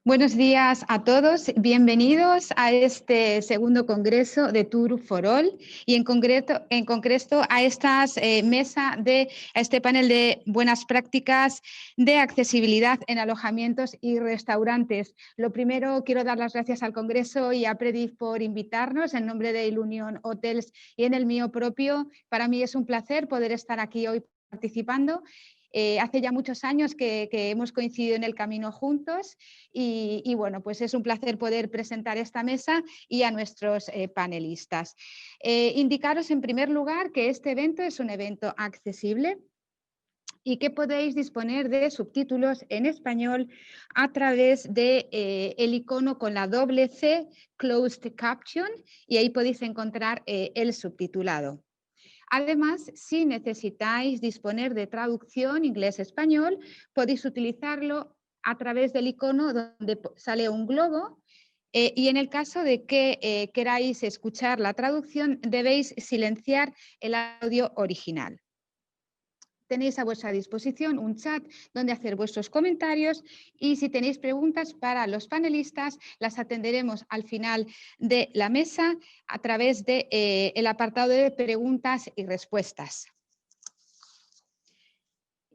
Buenos días a todos, bienvenidos a este segundo congreso de Tour for All y en concreto a este panel de buenas prácticas de accesibilidad en alojamientos y restaurantes. Lo primero, quiero dar las gracias al Congreso y a Predif por invitarnos en nombre de Ilunion Hotels y en el mío propio. Para mí es un placer poder estar aquí hoy participando. Hace ya muchos años que hemos coincidido en el camino juntos y bueno, pues es un placer poder presentar esta mesa y a nuestros panelistas. Indicaros en primer lugar que este evento es un evento accesible y que podéis disponer de subtítulos en español a través de el icono con la doble C, Closed Caption, y ahí podéis encontrar el subtitulado. Además, si necesitáis disponer de traducción inglés-español, podéis utilizarlo a través del icono donde sale un globo y en el caso de que queráis escuchar la traducción, debéis silenciar el audio original. Tenéis a vuestra disposición un chat donde hacer vuestros comentarios y si tenéis preguntas para los panelistas, las atenderemos al final de la mesa a través del apartado de preguntas y respuestas.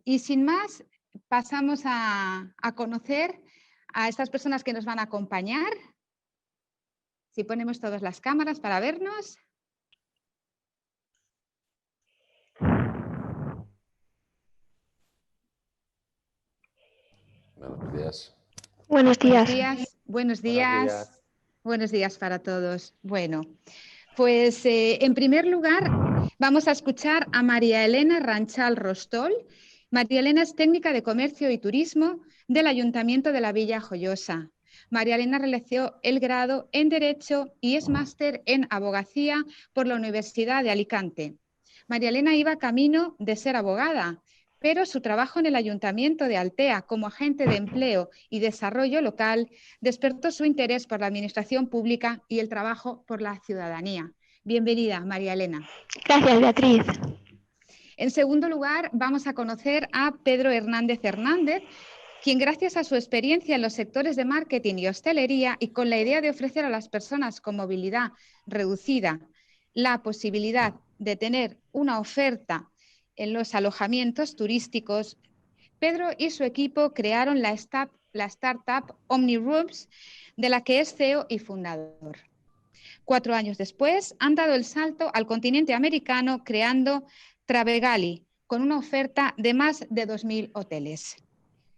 Y sin más, pasamos a conocer a estas personas que nos van a acompañar. Si ponemos todas las cámaras para vernos. Buenos días. Buenos días. Buenos días. Buenos días para todos. Bueno, pues en primer lugar vamos a escuchar a María Elena Ranchal Rostol. María Elena es técnica de comercio y turismo del Ayuntamiento de la Villa Joyosa. María Elena realizó el grado en Derecho y es máster en Abogacía por la Universidad de Alicante. María Elena iba camino de ser abogada, pero su trabajo en el Ayuntamiento de Altea como agente de empleo y desarrollo local despertó su interés por la administración pública y el trabajo por la ciudadanía. Bienvenida, María Elena. Gracias, Beatriz. En segundo lugar, vamos a conocer a Pedro Hernández Hernández, quien gracias a su experiencia en los sectores de marketing y hostelería y con la idea de ofrecer a las personas con movilidad reducida la posibilidad de tener una oferta en los alojamientos turísticos, Pedro y su equipo crearon la startup OmniRooms, de la que es CEO y fundador. 4 años después, han dado el salto al continente americano creando Travegali, con una oferta de más de 2.000 hoteles.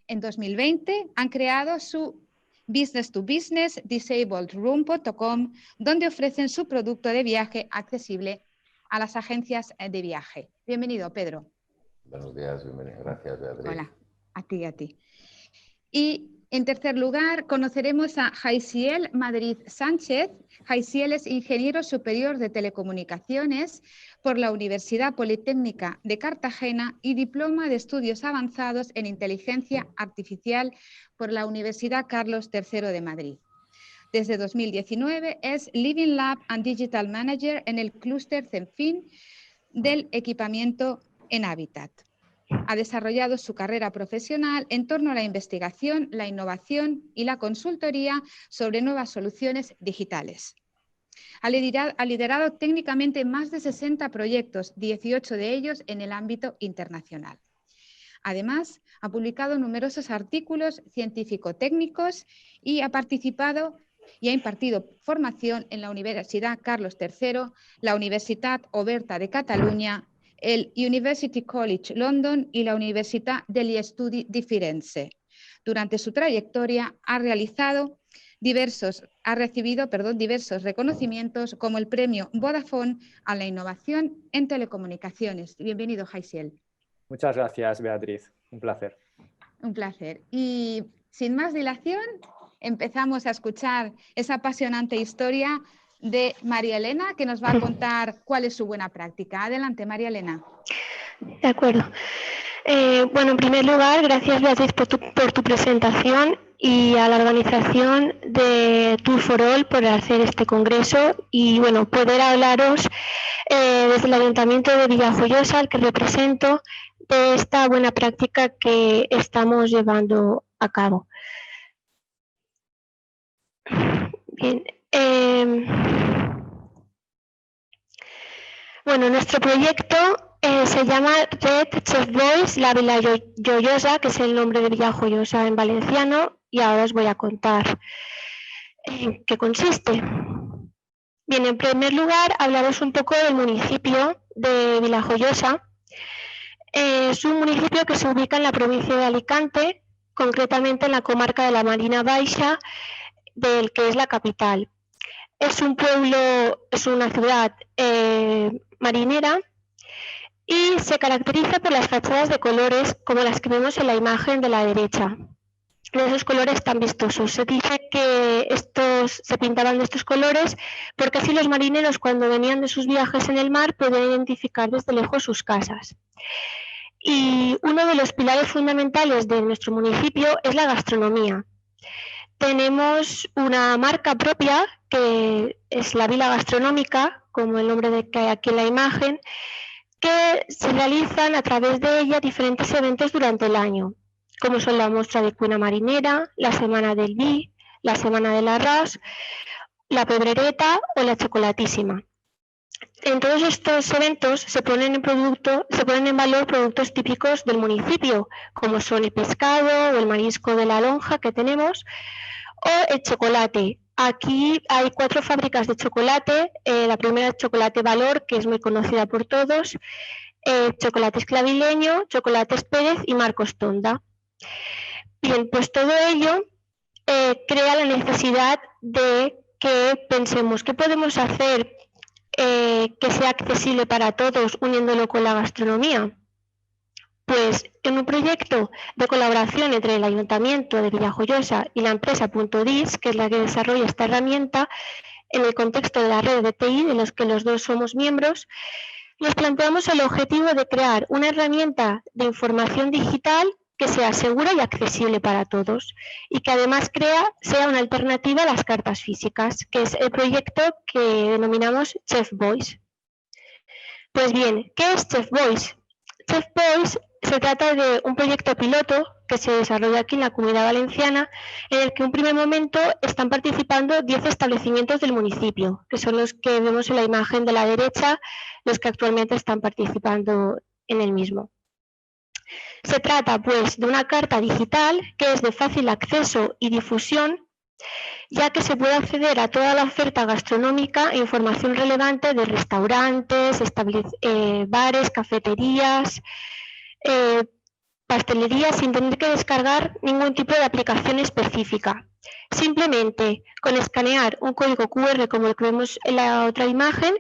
En 2020 han creado su Business to Business, disabledroom.com, donde ofrecen su producto de viaje accesible a las agencias de viaje. Bienvenido, Pedro. Buenos días, bienvenido. Gracias, Beatriz. Hola, a ti. Y en tercer lugar, conoceremos a Jaisiel Madrid Sánchez. Jaisiel es ingeniero superior de telecomunicaciones por la Universidad Politécnica de Cartagena y diploma de estudios avanzados en inteligencia artificial por la Universidad Carlos III de Madrid. Desde 2019 es Living Lab and Digital Manager en el clúster Zenfin del equipamiento en Habitat. Ha desarrollado su carrera profesional en torno a la investigación, la innovación y la consultoría sobre nuevas soluciones digitales. Ha liderado técnicamente más de 60 proyectos, 18 de ellos en el ámbito internacional. Además, ha publicado numerosos artículos científico-técnicos y ha participado y ha impartido formación en la Universidad Carlos III, la Universitat Oberta de Cataluña, el University College London y la Università degli Studi di Firenze. Durante su trayectoria ha recibido diversos reconocimientos como el premio Vodafone a la innovación en telecomunicaciones. Bienvenido, Jaisiel. Muchas gracias, Beatriz. Un placer. Un placer. Y sin más dilación, empezamos a escuchar esa apasionante historia de María Elena, que nos va a contar cuál es su buena práctica. Adelante, María Elena. De acuerdo. Bueno, en primer lugar, gracias, Beatriz, por tu presentación y a la organización de Tour for All por hacer este congreso y, bueno, poder hablaros desde el Ayuntamiento de Villajoyosa, al que represento, de esta buena práctica que estamos llevando a cabo. Bien. Bueno, nuestro proyecto se llama Red Chef Boys, la Vila Joiosa, que es el nombre de Villa Joiosa en valenciano, y ahora os voy a contar en qué consiste. Bien, en primer lugar, hablaros un poco del municipio de Vila Joiosa. Es un municipio que se ubica en la provincia de Alicante, concretamente en la comarca de la Marina Baixa, del que es la capital. Es un pueblo, es una ciudad marinera y se caracteriza por las fachadas de colores como las que vemos en la imagen de la derecha. De esos colores tan vistosos. Se dice que estos se pintaban de estos colores porque así los marineros, cuando venían de sus viajes en el mar, podían identificar desde lejos sus casas. Y uno de los pilares fundamentales de nuestro municipio es la gastronomía. Tenemos una marca propia, que es la Vila Gastronómica, como el nombre que hay aquí en la imagen, que se realizan a través de ella diferentes eventos durante el año, como son la muestra de cuina marinera, la semana del vi, la semana del arrás, la pedrereta o la chocolatísima. En todos estos eventos se ponen en valor productos típicos del municipio, como son el pescado o el marisco de la lonja que tenemos, o el chocolate. Aquí hay 4 fábricas de chocolate. La primera es Chocolate Valor, que es muy conocida por todos, Chocolates Clavileño, Chocolates Pérez y Marcos Tonda. Bien, pues todo ello crea la necesidad de que pensemos qué podemos hacer que sea accesible para todos uniéndolo con la gastronomía. Pues en un proyecto de colaboración entre el Ayuntamiento de Villa Joiosa y la empresa Puntodis, que es la que desarrolla esta herramienta, en el contexto de la red de TI, de los que los dos somos miembros, nos planteamos el objetivo de crear una herramienta de información digital que sea segura y accesible para todos y que además sea una alternativa a las cartas físicas, que es el proyecto que denominamos Chef Boys. Pues bien, ¿qué es Chef Boys? Chef Boys se trata de un proyecto piloto que se desarrolla aquí en la Comunidad Valenciana, en el que en un primer momento están participando 10 establecimientos del municipio, que son los que vemos en la imagen de la derecha, los que actualmente están participando en el mismo. Se trata, pues, de una carta digital que es de fácil acceso y difusión, ya que se puede acceder a toda la oferta gastronómica e información relevante de restaurantes, bares, cafeterías, pastelerías, sin tener que descargar ningún tipo de aplicación específica. Simplemente con escanear un código QR como el que vemos en la otra imagen,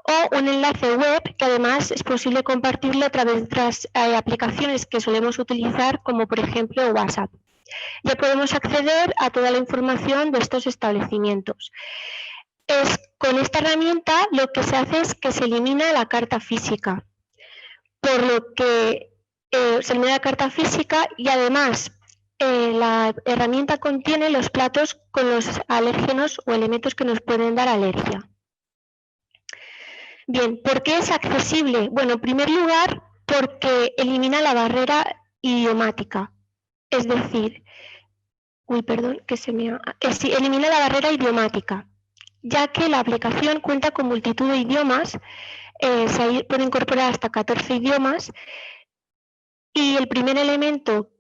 o un enlace web que además es posible compartirlo a través de otras aplicaciones que solemos utilizar, como por ejemplo WhatsApp. Ya podemos acceder a toda la información de estos establecimientos. Con esta herramienta lo que se hace es que se elimina la carta física, por lo que se elimina la carta física y además la herramienta contiene los platos con los alérgenos o elementos que nos pueden dar alergia. Bien, ¿por qué es accesible? Bueno, en primer lugar, porque elimina la barrera idiomática. Es decir, elimina la barrera idiomática, ya que la aplicación cuenta con multitud de idiomas, se puede incorporar hasta 14 idiomas, y el primer elemento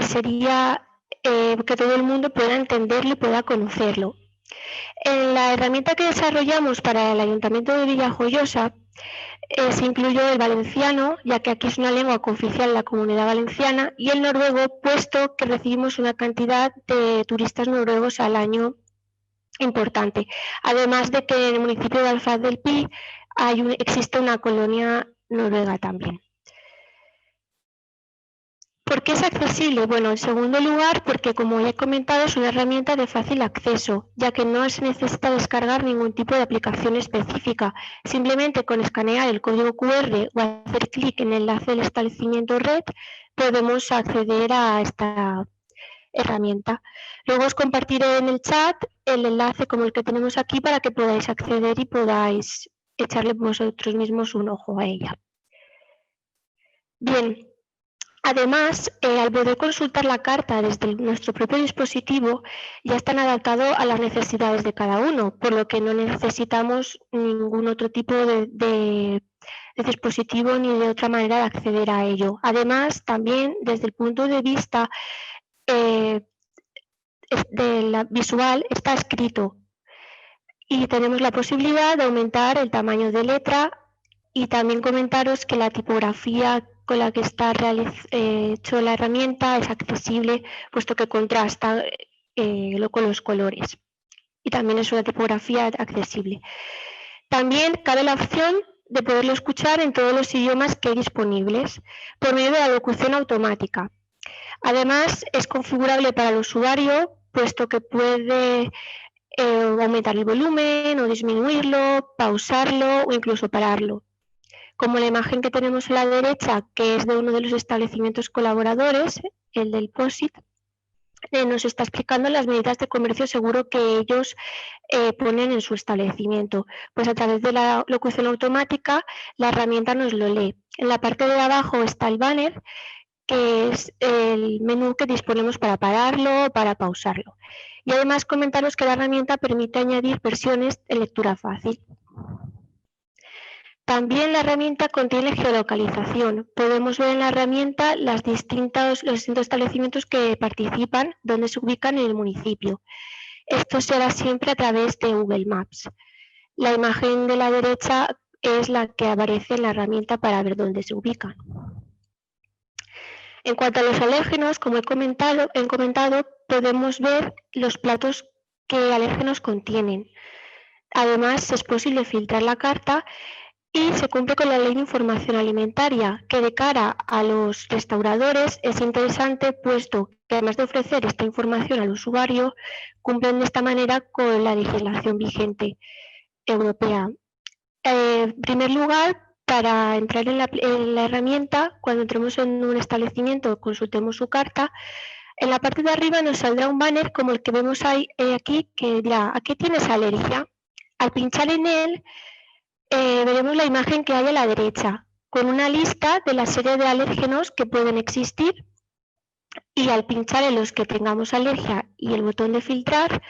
sería que todo el mundo pueda entenderlo y pueda conocerlo. En la herramienta que desarrollamos para el Ayuntamiento de Villa Joiosa se incluyó el valenciano, ya que aquí es una lengua cooficial en la Comunidad Valenciana, y el noruego, puesto que recibimos una cantidad de turistas noruegos al año importante. Además de que en el municipio de Alfaz del Pi existe una colonia noruega también. ¿Por qué es accesible? Bueno, en segundo lugar, porque como ya he comentado, es una herramienta de fácil acceso, ya que no se necesita descargar ningún tipo de aplicación específica. Simplemente con escanear el código QR o hacer clic en el enlace del establecimiento red, podemos acceder a esta herramienta. Luego os compartiré en el chat el enlace como el que tenemos aquí para que podáis acceder y podáis echarle vosotros mismos un ojo a ella. Bien. Además, al poder consultar la carta desde nuestro propio dispositivo, ya están adaptados a las necesidades de cada uno, por lo que no necesitamos ningún otro tipo de dispositivo ni de otra manera de acceder a ello. Además, también desde el punto de vista visual está escrito y tenemos la posibilidad de aumentar el tamaño de letra y también comentaros que la tipografía con la que está hecho la herramienta es accesible, puesto que contrasta con los colores. Y también es una tipografía accesible. También cabe la opción de poderlo escuchar en todos los idiomas que hay disponibles por medio de la locución automática. Además, es configurable para el usuario, puesto que puede aumentar el volumen o disminuirlo, pausarlo o incluso pararlo. Como la imagen que tenemos a la derecha, que es de uno de los establecimientos colaboradores, el del POSIT, nos está explicando las medidas de comercio seguro que ellos ponen en su establecimiento. Pues a través de la locución automática, la herramienta nos lo lee. En la parte de abajo está el banner, que es el menú que disponemos para pararlo o para pausarlo. Y además comentaros que la herramienta permite añadir versiones en lectura fácil. También la herramienta contiene geolocalización. Podemos ver en la herramienta los distintos establecimientos que participan, donde se ubican en el municipio. Esto se hará siempre a través de Google Maps. La imagen de la derecha es la que aparece en la herramienta para ver dónde se ubican. En cuanto a los alérgenos, como he comentado, podemos ver los platos que alérgenos contienen. Además, es posible filtrar la carta y se cumple con la ley de información alimentaria, que de cara a los restauradores es interesante, puesto que además de ofrecer esta información al usuario, cumplen de esta manera con la legislación vigente europea. En primer lugar, para entrar en la herramienta, cuando entremos en un establecimiento, consultemos su carta, en la parte de arriba nos saldrá un banner como el que vemos aquí, que dirá, ¿a qué tienes alergia? Al pinchar en él, veremos la imagen que hay a la derecha, con una lista de la serie de alérgenos que pueden existir, y al pinchar en los que tengamos alergia y el botón de filtrar,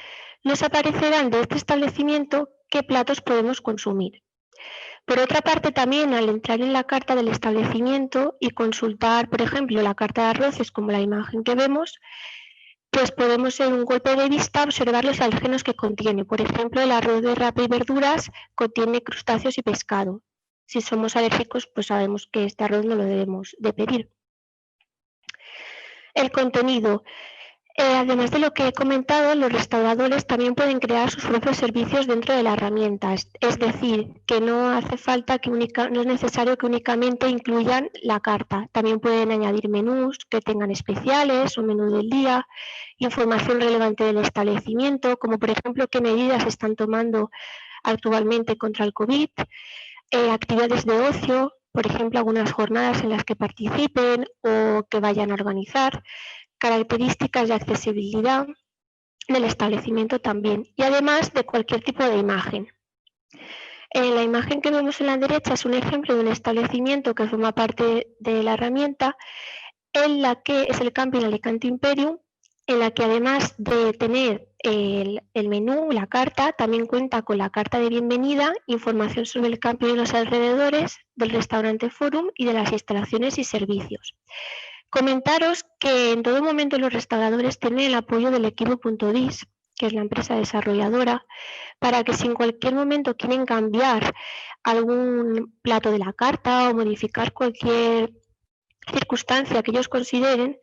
nos aparecerán de este establecimiento qué platos podemos consumir. Por otra parte, también al entrar en la carta del establecimiento y consultar, por ejemplo, la carta de arroces como la imagen que vemos, pues podemos en un golpe de vista observar los alérgenos que contiene. Por ejemplo, el arroz de rapa y verduras contiene crustáceos y pescado. Si somos alérgicos, pues sabemos que este arroz no lo debemos de pedir. El contenido. Además de lo que he comentado, los restauradores también pueden crear sus propios servicios dentro de la herramienta. Es decir, que no hace falta no es necesario que únicamente incluyan la carta. También pueden añadir menús que tengan especiales, un menú del día, información relevante del establecimiento, como por ejemplo qué medidas están tomando actualmente contra el COVID, actividades de ocio, por ejemplo algunas jornadas en las que participen o que vayan a organizar, características de accesibilidad del establecimiento también, y además de cualquier tipo de imagen. La imagen que vemos en la derecha es un ejemplo de un establecimiento que forma parte de la herramienta, en la que es el Camping Alicante Imperium, en la que además de tener el menú, la carta, también cuenta con la carta de bienvenida, información sobre el camping y los alrededores, del restaurante Forum y de las instalaciones y servicios. Comentaros que en todo momento los restauradores tienen el apoyo del equipo.dis, que es la empresa desarrolladora, para que si en cualquier momento quieren cambiar algún plato de la carta o modificar cualquier circunstancia que ellos consideren,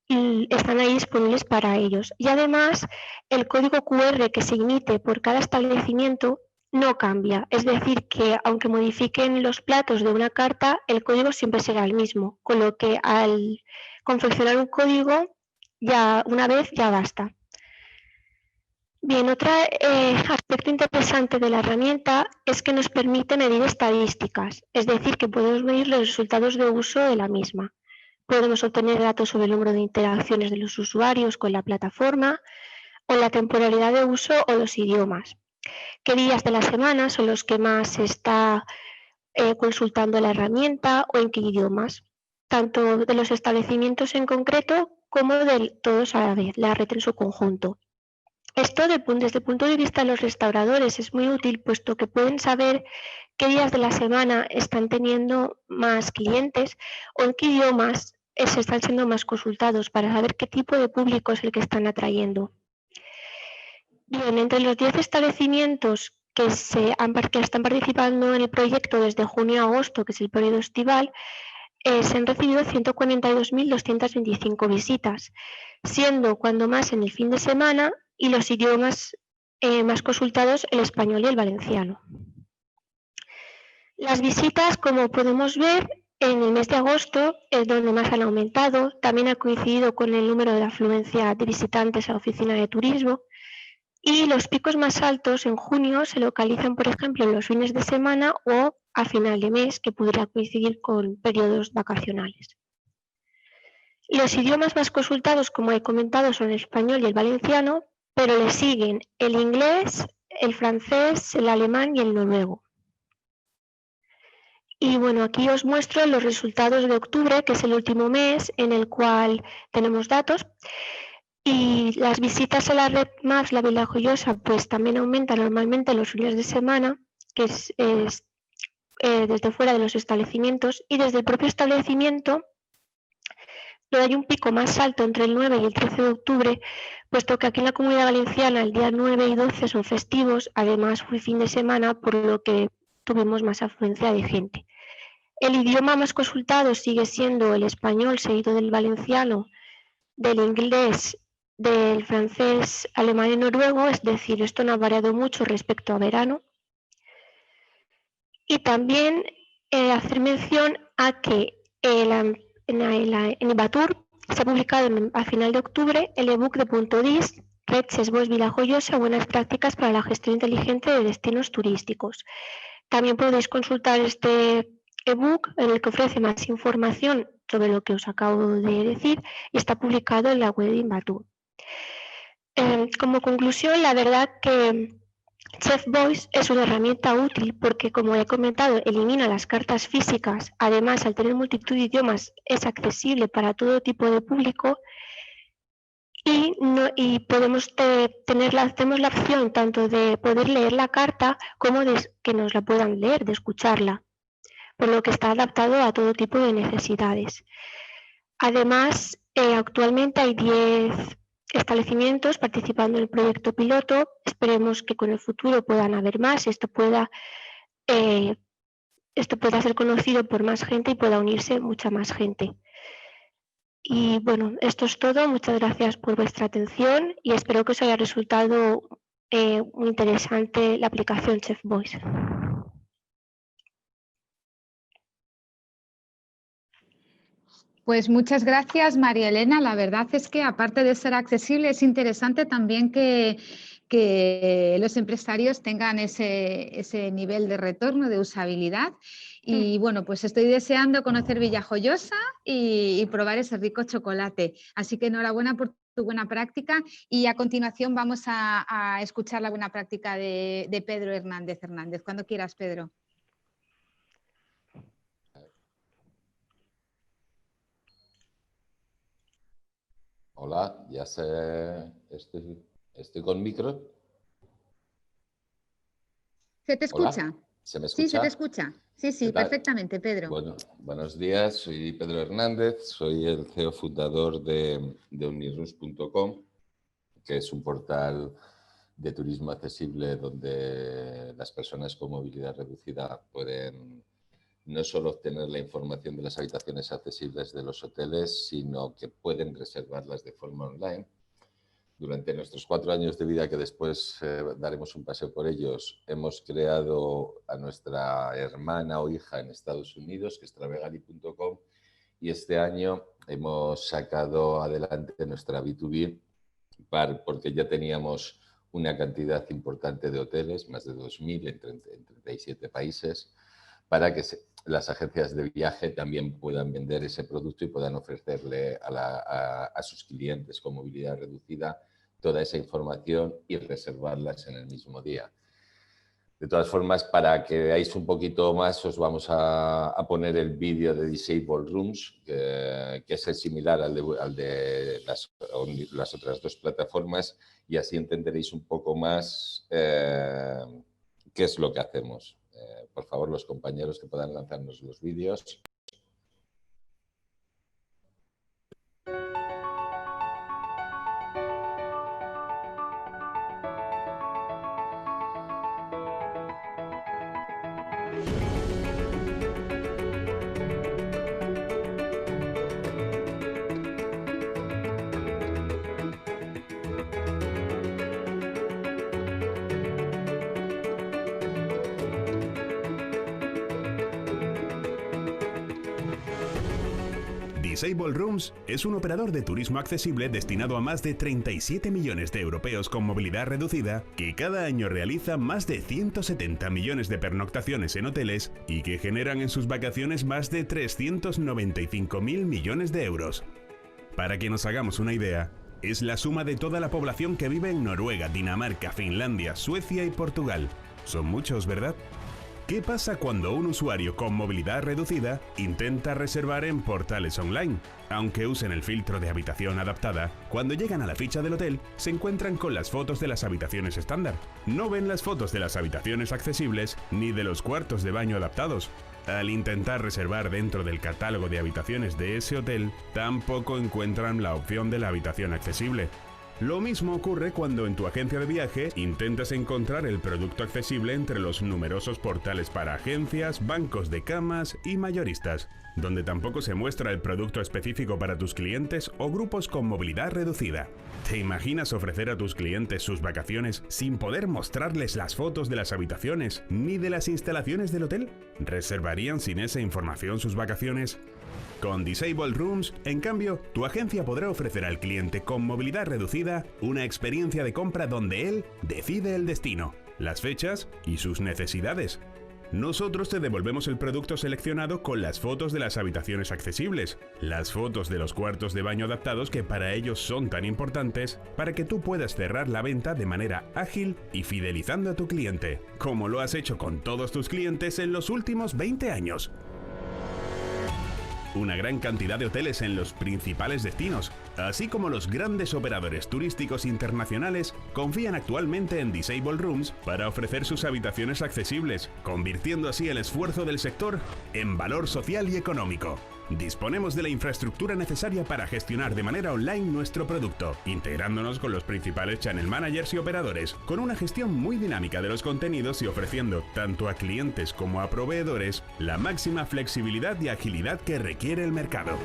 están ahí disponibles para ellos. Y además, el código QR que se emite por cada establecimiento no cambia, es decir, que aunque modifiquen los platos de una carta, el código siempre será el mismo, con lo que al confeccionar un código, ya una vez ya basta. Bien, otro aspecto interesante de la herramienta es que nos permite medir estadísticas, es decir, que podemos medir los resultados de uso de la misma. Podemos obtener datos sobre el número de interacciones de los usuarios con la plataforma o la temporalidad de uso o los idiomas. Qué días de la semana son los que más se está consultando la herramienta o en qué idiomas. tanto de los establecimientos en concreto como de todos a la vez, la red en su conjunto. Esto desde el punto de vista de los restauradores es muy útil, puesto que pueden saber qué días de la semana están teniendo más clientes o en qué idiomas se están siendo más consultados para saber qué tipo de público es el que están atrayendo. Bien, entre los 10 establecimientos que están participando en el proyecto desde junio a agosto, que es el periodo estival, se han recibido 142.225 visitas, siendo cuando más en el fin de semana y los idiomas más consultados el español y el valenciano. Las visitas, como podemos ver, en el mes de agosto es donde más han aumentado, también ha coincidido con el número de afluencia de visitantes a la oficina de turismo, y los picos más altos en junio se localizan, por ejemplo, en los fines de semana o a final de mes, que podría coincidir con periodos vacacionales. Los idiomas más consultados, como he comentado, son el español y el valenciano, pero le siguen el inglés, el francés, el alemán y el noruego. Y bueno, aquí os muestro los resultados de octubre, que es el último mes en el cual tenemos datos. Y las visitas a la red Maps, la Vila Joiosa, pues también aumentan normalmente los fines de semana, que es desde fuera de los establecimientos, y desde el propio establecimiento donde hay un pico más alto entre el 9 y el 13 de octubre, puesto que aquí en la Comunidad Valenciana el día 9 y 12 son festivos, además fue fin de semana, por lo que tuvimos más afluencia de gente. El idioma más consultado sigue siendo el español, seguido del valenciano, del inglés, del francés, alemán y noruego, es decir, esto no ha variado mucho respecto a verano. Y también hacer mención a que en Ibatur se ha publicado a final de octubre el ebook de .dis, Redes Boix Vila Joiosa, buenas prácticas para la gestión inteligente de destinos turísticos. También podéis consultar este ebook en el que ofrece más información sobre lo que os acabo de decir y está publicado en la web de Ibatur. Como conclusión, la verdad que Chef Boix es una herramienta útil porque, como he comentado, elimina las cartas físicas. Además, al tener multitud de idiomas, es accesible para todo tipo de público y tenemos la opción tanto de poder leer la carta como de que nos la puedan leer, de escucharla, por lo que está adaptado a todo tipo de necesidades. Además, actualmente hay 10 establecimientos participando en el proyecto piloto. Esperemos que con el futuro puedan haber más, esto pueda ser conocido por más gente y pueda unirse mucha más gente. Y bueno, esto es todo. Muchas gracias por vuestra atención y espero que os haya resultado muy interesante la aplicación Chef Boix. Pues muchas gracias, María Elena. La verdad es que, aparte de ser accesible, es interesante también que los empresarios tengan ese nivel de retorno, de usabilidad. Y bueno, pues estoy deseando conocer Vila Joiosa y probar ese rico chocolate. Así que enhorabuena por tu buena práctica y a continuación vamos a escuchar la buena práctica de Pedro Hernández. Cuando quieras, Pedro. Hola, ya sé, estoy con micro. ¿Se te escucha? Hola, ¿se me escucha? Sí, se te escucha. Sí, perfectamente, Pedro. Bueno, buenos días, soy Pedro Hernández, soy el CEO fundador de unirus.com, que es un portal de turismo accesible donde las personas con movilidad reducida pueden no solo obtener la información de las habitaciones accesibles de los hoteles, sino que pueden reservarlas de forma online. Durante nuestros 4 años de vida, que después daremos un paseo por ellos, hemos creado a nuestra hermana o hija en Estados Unidos, que es travegali.com, y este año hemos sacado adelante nuestra B2B porque ya teníamos una cantidad importante de hoteles, más de 2.000 en 37 países, para que las agencias de viaje también puedan vender ese producto y puedan ofrecerle a sus clientes con movilidad reducida toda esa información y reservarlas en el mismo día. De todas formas, para que veáis un poquito más, os vamos a poner el vídeo de Disabled Rooms, que es el similar al de las otras dos plataformas, y así entenderéis un poco más qué es lo que hacemos. Por favor, los compañeros que puedan lanzarnos los vídeos. Disabled Rooms es un operador de turismo accesible destinado a más de 37 millones de europeos con movilidad reducida que cada año realiza más de 170 millones de pernoctaciones en hoteles y que generan en sus vacaciones más de 395.000 millones de euros. Para que nos hagamos una idea, es la suma de toda la población que vive en Noruega, Dinamarca, Finlandia, Suecia y Portugal. Son muchos, ¿verdad? ¿Qué pasa cuando un usuario con movilidad reducida intenta reservar en portales online? Aunque usen el filtro de habitación adaptada, cuando llegan a la ficha del hotel, se encuentran con las fotos de las habitaciones estándar. No ven las fotos de las habitaciones accesibles ni de los cuartos de baño adaptados. Al intentar reservar dentro del catálogo de habitaciones de ese hotel, tampoco encuentran la opción de la habitación accesible. Lo mismo ocurre cuando en tu agencia de viaje intentas encontrar el producto accesible entre los numerosos portales para agencias, bancos de camas y mayoristas, donde tampoco se muestra el producto específico para tus clientes o grupos con movilidad reducida. ¿Te imaginas ofrecer a tus clientes sus vacaciones sin poder mostrarles las fotos de las habitaciones ni de las instalaciones del hotel? ¿Reservarían sin esa información sus vacaciones? Con Disabled Rooms, en cambio, tu agencia podrá ofrecer al cliente con movilidad reducida una experiencia de compra donde él decide el destino, las fechas y sus necesidades. Nosotros te devolvemos el producto seleccionado con las fotos de las habitaciones accesibles, las fotos de los cuartos de baño adaptados que para ellos son tan importantes para que tú puedas cerrar la venta de manera ágil y fidelizando a tu cliente, como lo has hecho con todos tus clientes en los últimos 20 años. Una gran cantidad de hoteles en los principales destinos, así como los grandes operadores turísticos internacionales, confían actualmente en Disabled Rooms para ofrecer sus habitaciones accesibles, convirtiendo así el esfuerzo del sector en valor social y económico. Disponemos de la infraestructura necesaria para gestionar de manera online nuestro producto, integrándonos con los principales channel managers y operadores, con una gestión muy dinámica de los contenidos y ofreciendo tanto a clientes como a proveedores la máxima flexibilidad y agilidad que requiere el mercado.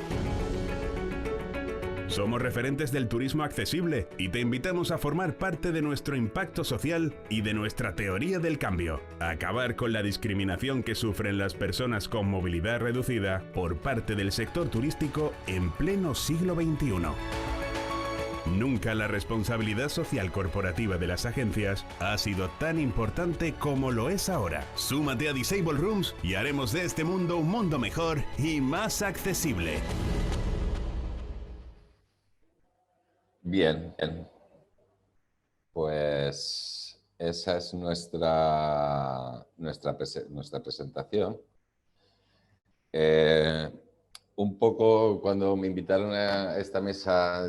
Somos referentes del turismo accesible y te invitamos a formar parte de nuestro impacto social y de nuestra teoría del cambio. Acabar con la discriminación que sufren las personas con movilidad reducida por parte del sector turístico en pleno siglo XXI. Nunca la responsabilidad social corporativa de las agencias ha sido tan importante como lo es ahora. Súmate a Disabled Rooms y haremos de este mundo un mundo mejor y más accesible. Bien, pues esa es nuestra presentación. Un poco cuando me invitaron a esta mesa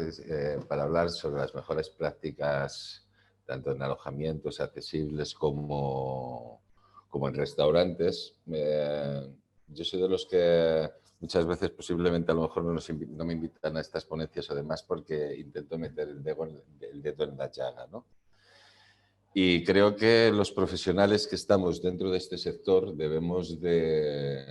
para hablar sobre las mejores prácticas, tanto en alojamientos accesibles como en restaurantes, yo soy de los que muchas veces posiblemente a lo mejor no me invitan a estas ponencias o demás porque intento meter el dedo en la llaga, ¿no? Y creo que los profesionales que estamos dentro de este sector debemos de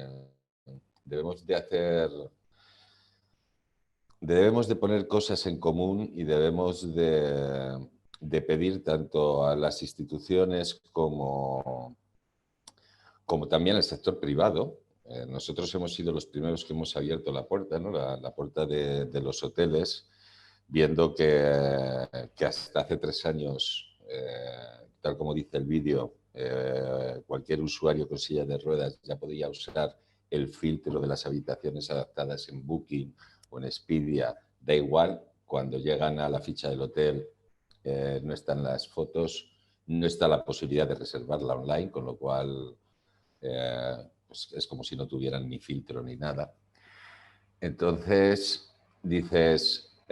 poner cosas en común y debemos de pedir tanto a las instituciones como también al sector privado. Nosotros hemos sido los primeros que hemos abierto la puerta, ¿no? La puerta de los hoteles, viendo que hasta hace 3 años, tal como dice el vídeo, cualquier usuario con silla de ruedas ya podía usar el filtro de las habitaciones adaptadas en Booking o en Expedia. Da igual, cuando llegan a la ficha del hotel no están las fotos, no está la posibilidad de reservarla online, con lo cual pues es como si no tuvieran ni filtro ni nada. Entonces dices,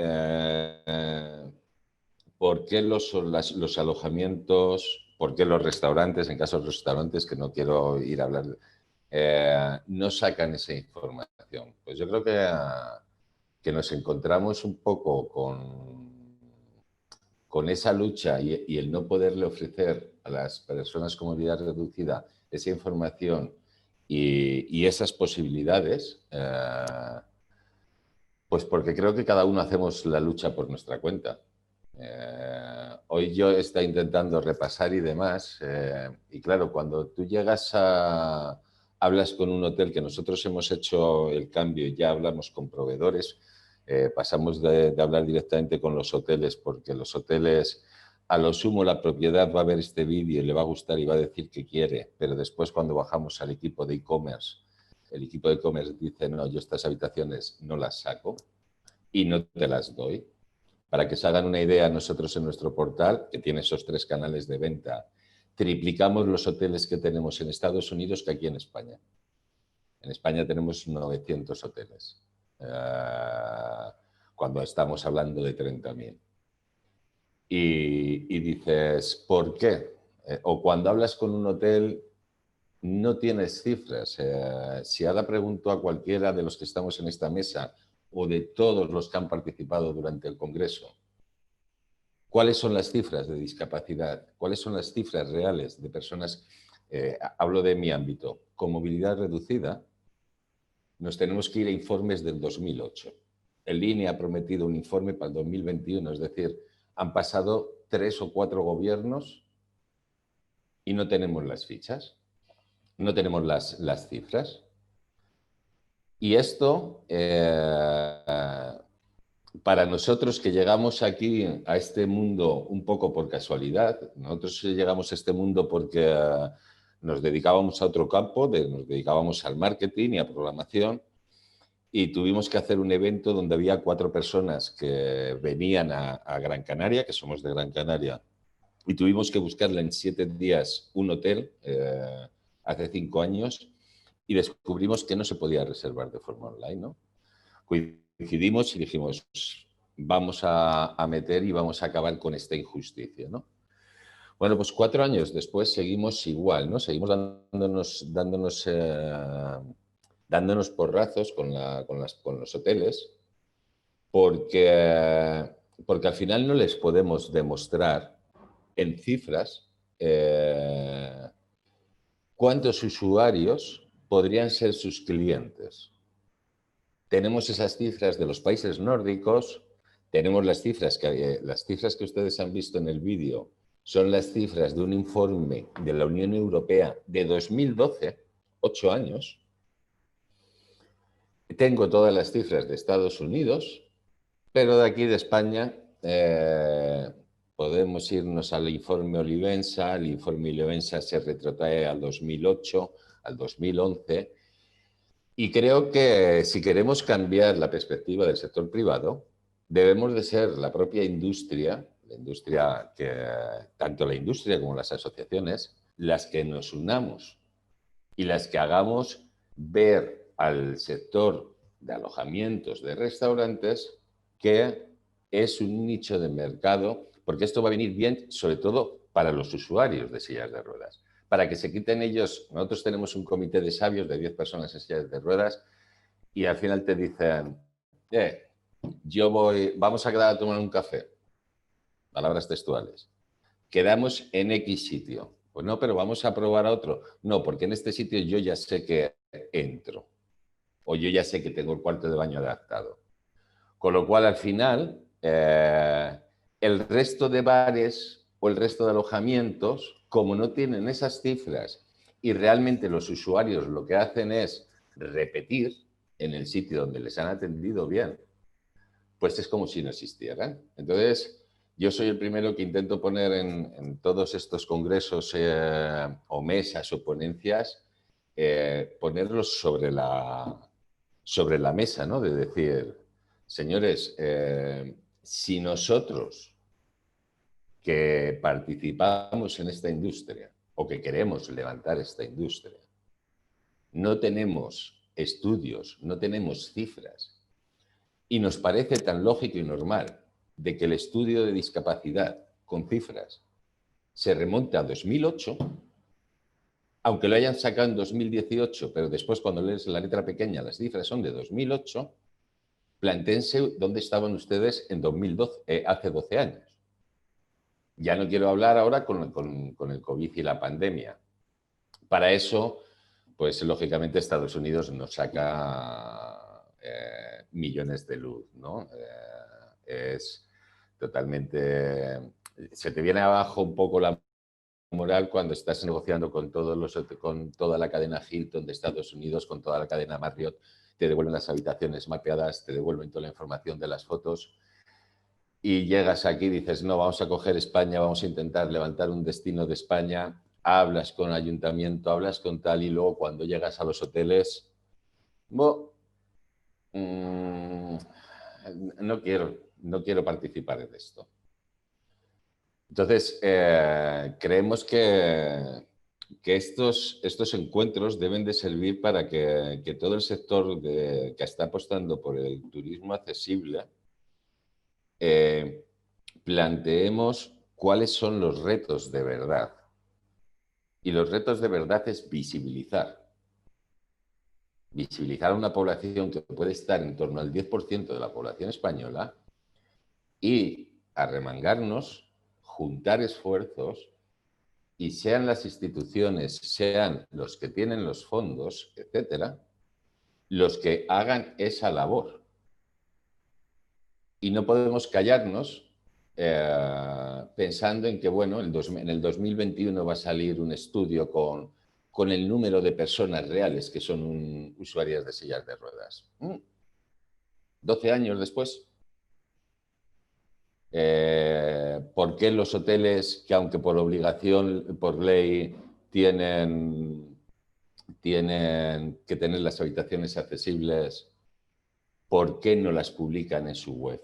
¿por qué los alojamientos, por qué los restaurantes, en caso de los restaurantes, que no quiero ir a hablar, no sacan esa información? Pues yo creo que nos encontramos un poco con esa lucha y el no poderle ofrecer a las personas con movilidad reducida esa información y esas posibilidades, pues porque creo que cada uno hacemos la lucha por nuestra cuenta. Hoy yo estoy intentando repasar y demás, y claro, cuando tú hablas con un hotel, que nosotros hemos hecho el cambio y ya hablamos con proveedores, pasamos de hablar directamente con los hoteles, porque los hoteles, a lo sumo la propiedad va a ver este vídeo y le va a gustar y va a decir que quiere, pero después cuando bajamos al equipo de e-commerce, el equipo de e-commerce dice, no, yo estas habitaciones no las saco y no te las doy. Para que se hagan una idea, nosotros en nuestro portal, que tiene esos 3 canales de venta, triplicamos los hoteles que tenemos en Estados Unidos que aquí en España. En España tenemos 900 hoteles, cuando estamos hablando de 30.000. Y dices, ¿por qué? O cuando hablas con un hotel, no tienes cifras. Si ahora pregunto a cualquiera de los que estamos en esta mesa o de todos los que han participado durante el Congreso, ¿cuáles son las cifras de discapacidad? ¿Cuáles son las cifras reales de personas? Hablo de mi ámbito. Con movilidad reducida, nos tenemos que ir a informes del 2008. El INE ha prometido un informe para el 2021, es decir, han pasado 3 o 4 gobiernos y no tenemos las fichas, no tenemos las cifras. Y esto, para nosotros que llegamos aquí a este mundo un poco por casualidad, nosotros llegamos a este mundo porque nos dedicábamos a otro campo, nos dedicábamos al marketing y a programación, y tuvimos que hacer un evento donde había 4 personas que venían a Gran Canaria, que somos de Gran Canaria, y tuvimos que buscarle en 7 días un hotel, hace 5 años, y descubrimos que no se podía reservar de forma online, ¿no? Coincidimos y dijimos, vamos a meter y vamos a acabar con esta injusticia, ¿no? Bueno, pues 4 años después seguimos igual, ¿no? Seguimos dándonos porrazos con los hoteles porque al final no les podemos demostrar en cifras cuántos usuarios podrían ser sus clientes. Tenemos esas cifras de los países nórdicos, tenemos las cifras que ustedes han visto en el vídeo, son las cifras de un informe de la Unión Europea de 2012, 8 años. Tengo todas las cifras de Estados Unidos, pero de aquí de España podemos irnos al informe Olivensa. El informe Olivensa se retrotrae al 2008, al 2011. Y creo que si queremos cambiar la perspectiva del sector privado, debemos de ser la propia industria, tanto la industria como las asociaciones, las que nos unamos y las que hagamos ver al sector de alojamientos, de restaurantes, que es un nicho de mercado, porque esto va a venir bien, sobre todo para los usuarios de sillas de ruedas. Para que se quiten ellos, nosotros tenemos un comité de sabios de 10 personas en sillas de ruedas y al final te dicen, vamos a quedar a tomar un café. Palabras textuales. Quedamos en X sitio. Pues no, pero vamos a probar a otro. No, porque en este sitio yo ya sé que entro. O yo ya sé que tengo el cuarto de baño adaptado. Con lo cual, al final, el resto de bares o el resto de alojamientos, como no tienen esas cifras y realmente los usuarios lo que hacen es repetir en el sitio donde les han atendido bien, pues es como si no existieran. Entonces, yo soy el primero que intento poner en todos estos congresos o mesas o ponencias, ponerlos sobre la mesa, ¿no? De decir, señores, si nosotros que participamos en esta industria o que queremos levantar esta industria, no tenemos estudios, no tenemos cifras, y nos parece tan lógico y normal de que el estudio de discapacidad con cifras se remonte a 2008, aunque lo hayan sacado en 2018, pero después cuando lees la letra pequeña las cifras son de 2008, plantéense dónde estaban ustedes en 2012, hace 12 años. Ya no quiero hablar ahora con el COVID y la pandemia. Para eso, pues lógicamente Estados Unidos nos saca millones de luz, ¿no? Es totalmente... Se te viene abajo un poco la moral cuando estás negociando con toda la cadena Hilton de Estados Unidos, con toda la cadena Marriott, te devuelven las habitaciones mapeadas, te devuelven toda la información de las fotos y llegas aquí y dices, no, vamos a coger España, vamos a intentar levantar un destino de España, hablas con el ayuntamiento, hablas con tal y luego cuando llegas a los hoteles, no quiero participar en esto. Entonces, creemos que estos encuentros deben de servir para que todo el sector que está apostando por el turismo accesible planteemos cuáles son los retos de verdad. Y los retos de verdad es visibilizar. Visibilizar a una población que puede estar en torno al 10% de la población española y arremangarnos, juntar esfuerzos y sean las instituciones, sean los que tienen los fondos, etcétera, los que hagan esa labor. Y no podemos callarnos pensando en que, bueno, en el 2021 va a salir un estudio con el número de personas reales que son usuarias de sillas de ruedas. 12 años después. ¿Por qué los hoteles que, aunque por obligación, por ley, tienen que tener las habitaciones accesibles, por qué no las publican en su web?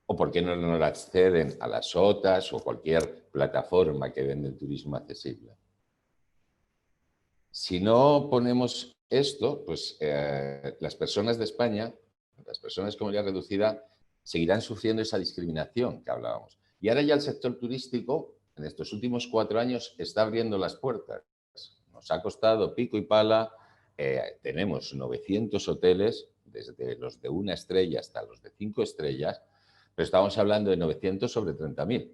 ¿O por qué no las acceden a las OTAs o cualquier plataforma que vende el turismo accesible? Si no ponemos esto, pues las personas de España, las personas con movilidad reducida, seguirán sufriendo esa discriminación que hablábamos. Y ahora ya el sector turístico, en estos últimos 4 años, está abriendo las puertas. Nos ha costado pico y pala. Tenemos 900 hoteles, desde los de 1 estrella hasta los de 5 estrellas, pero estamos hablando de 900 sobre 30.000.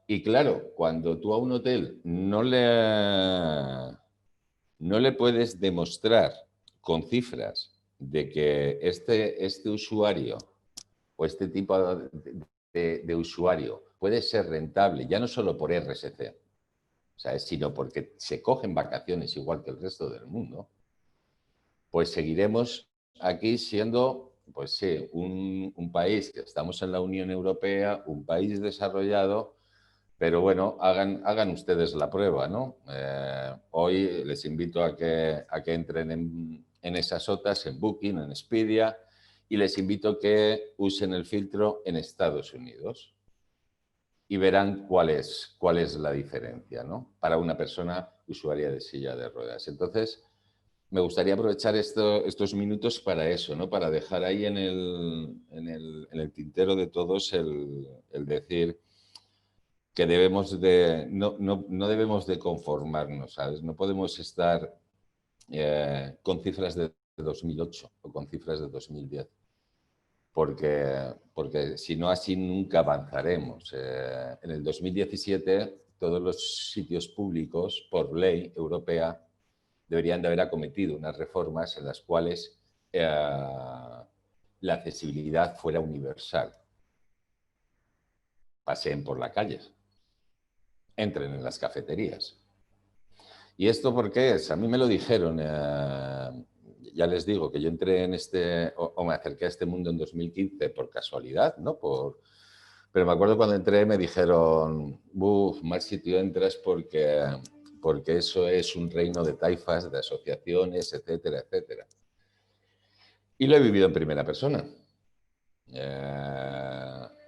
Y claro, cuando tú a un hotel no le puedes demostrar con cifras de que este usuario o este tipo de usuario puede ser rentable, ya no solo por RSC, ¿sabes?, sino porque se cogen vacaciones igual que el resto del mundo, pues seguiremos aquí siendo, pues sí, un país que estamos en la Unión Europea, un país desarrollado, pero bueno, hagan ustedes la prueba, ¿no? Hoy les invito a que entren en esas OTAs, en Booking, en Expedia, y les invito a que usen el filtro en Estados Unidos y verán cuál es la diferencia, ¿no?, para una persona usuaria de silla de ruedas. Entonces, me gustaría aprovechar estos minutos para eso, ¿no?, para dejar ahí en el tintero de todos el decir que no debemos de conformarnos, ¿sabes? No podemos estar con cifras de 2008 o con cifras de 2010, porque si no, así nunca avanzaremos. En el 2017, todos los sitios públicos, por ley europea, deberían de haber acometido unas reformas en las cuales la accesibilidad fuera universal. Paseen por la calle, entren en las cafeterías. ¿Y esto por qué es? A mí me lo dijeron, ya les digo que yo entré en o me acerqué a este mundo en 2015 por casualidad, ¿no? Pero me acuerdo cuando entré me dijeron, mal sitio entras porque eso es un reino de taifas, de asociaciones, etcétera, etcétera. Y lo he vivido en primera persona.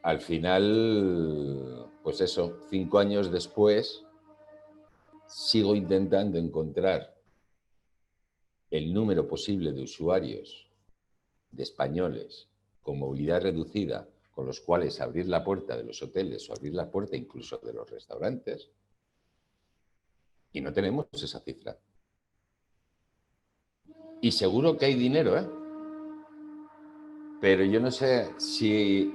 al final, pues eso, 5 años después, sigo intentando encontrar el número posible de usuarios, de españoles, con movilidad reducida, con los cuales abrir la puerta de los hoteles o abrir la puerta incluso de los restaurantes, y no tenemos esa cifra. Y seguro que hay dinero, ¿eh? Pero yo no sé si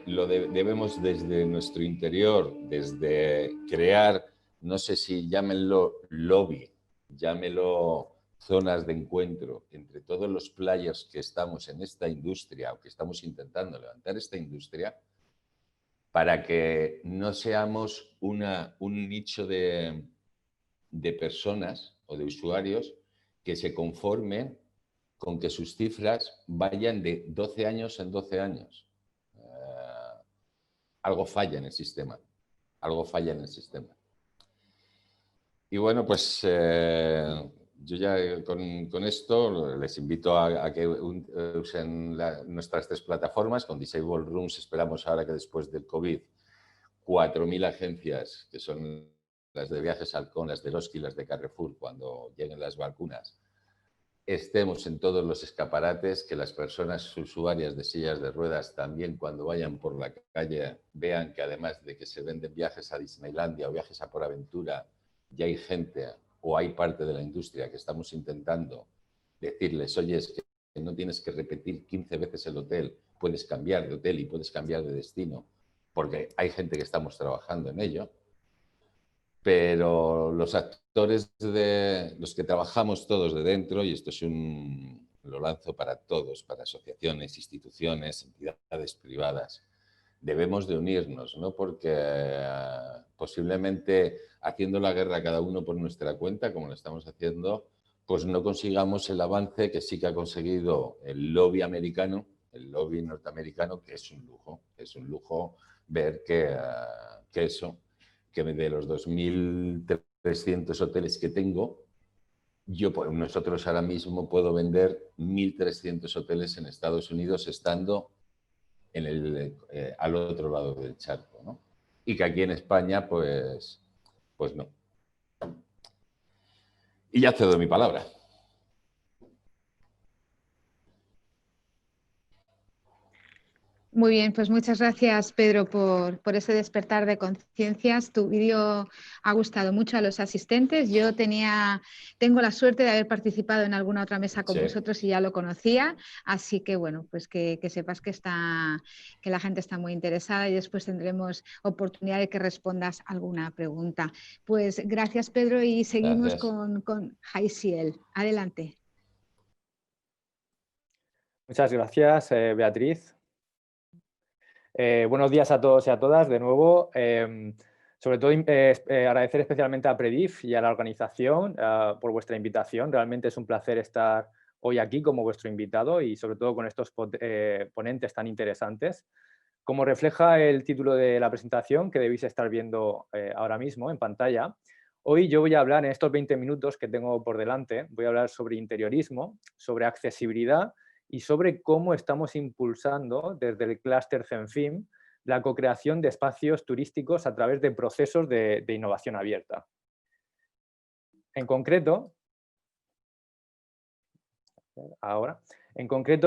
lo debemos desde nuestro interior, desde crear, no sé si llámenlo lobby, llámenlo zonas de encuentro entre todos los players que estamos en esta industria o que estamos intentando levantar esta industria, para que no seamos un nicho de personas o de usuarios que se conformen con que sus cifras vayan de 12 años en 12 años. Algo falla en el sistema. Algo falla en el sistema. Y bueno, pues yo ya con esto les invito a que usen nuestras 3 plataformas. Con Disable Rooms esperamos ahora que después del COVID 4.000 agencias, que son las de Viajes Halcón, las de Eroski, las de Carrefour, cuando lleguen las vacunas, estemos en todos los escaparates, que las personas usuarias de sillas de ruedas también cuando vayan por la calle vean que además de que se venden viajes a Disneylandia o viajes a Por Aventura, ya hay gente o hay parte de la industria que estamos intentando decirles, oye, es que no tienes que repetir 15 veces el hotel, puedes cambiar de hotel y puedes cambiar de destino, porque hay gente que estamos trabajando en ello. Pero los actores, los que trabajamos todos de dentro, y esto es lo lanzo para todos, para asociaciones, instituciones, entidades privadas, debemos de unirnos, ¿no? Porque posiblemente haciendo la guerra cada uno por nuestra cuenta, como lo estamos haciendo, pues no consigamos el avance que sí que ha conseguido el lobby americano, el lobby norteamericano, que es un lujo ver que que de los 2.300 hoteles que tengo, nosotros ahora mismo puedo vender 1.300 hoteles en Estados Unidos estando al otro lado del charco, ¿no? Y que aquí en España, pues no. Y ya cedo mi palabra. Muy bien, pues muchas gracias, Pedro, por ese despertar de conciencias. Tu vídeo ha gustado mucho a los asistentes. Yo tengo la suerte de haber participado en alguna otra mesa con vosotros y ya lo conocía. Así que, bueno, pues que sepas que la gente está muy interesada y después tendremos oportunidad de que respondas alguna pregunta. Pues gracias, Pedro, y seguimos con Jaisiel. Adelante. Muchas gracias, Beatriz. Buenos días a todos y a todas de nuevo. Sobre todo agradecer especialmente a Predif y a la organización por vuestra invitación. Realmente es un placer estar hoy aquí como vuestro invitado y sobre todo con estos ponentes tan interesantes. Como refleja el título de la presentación que debéis estar viendo ahora mismo en pantalla, hoy yo voy a hablar en estos 20 minutos que tengo por delante, voy a hablar sobre interiorismo, sobre accesibilidad y sobre cómo estamos impulsando desde el clúster CENFIM la co-creación de espacios turísticos a través de procesos de innovación abierta. En concreto,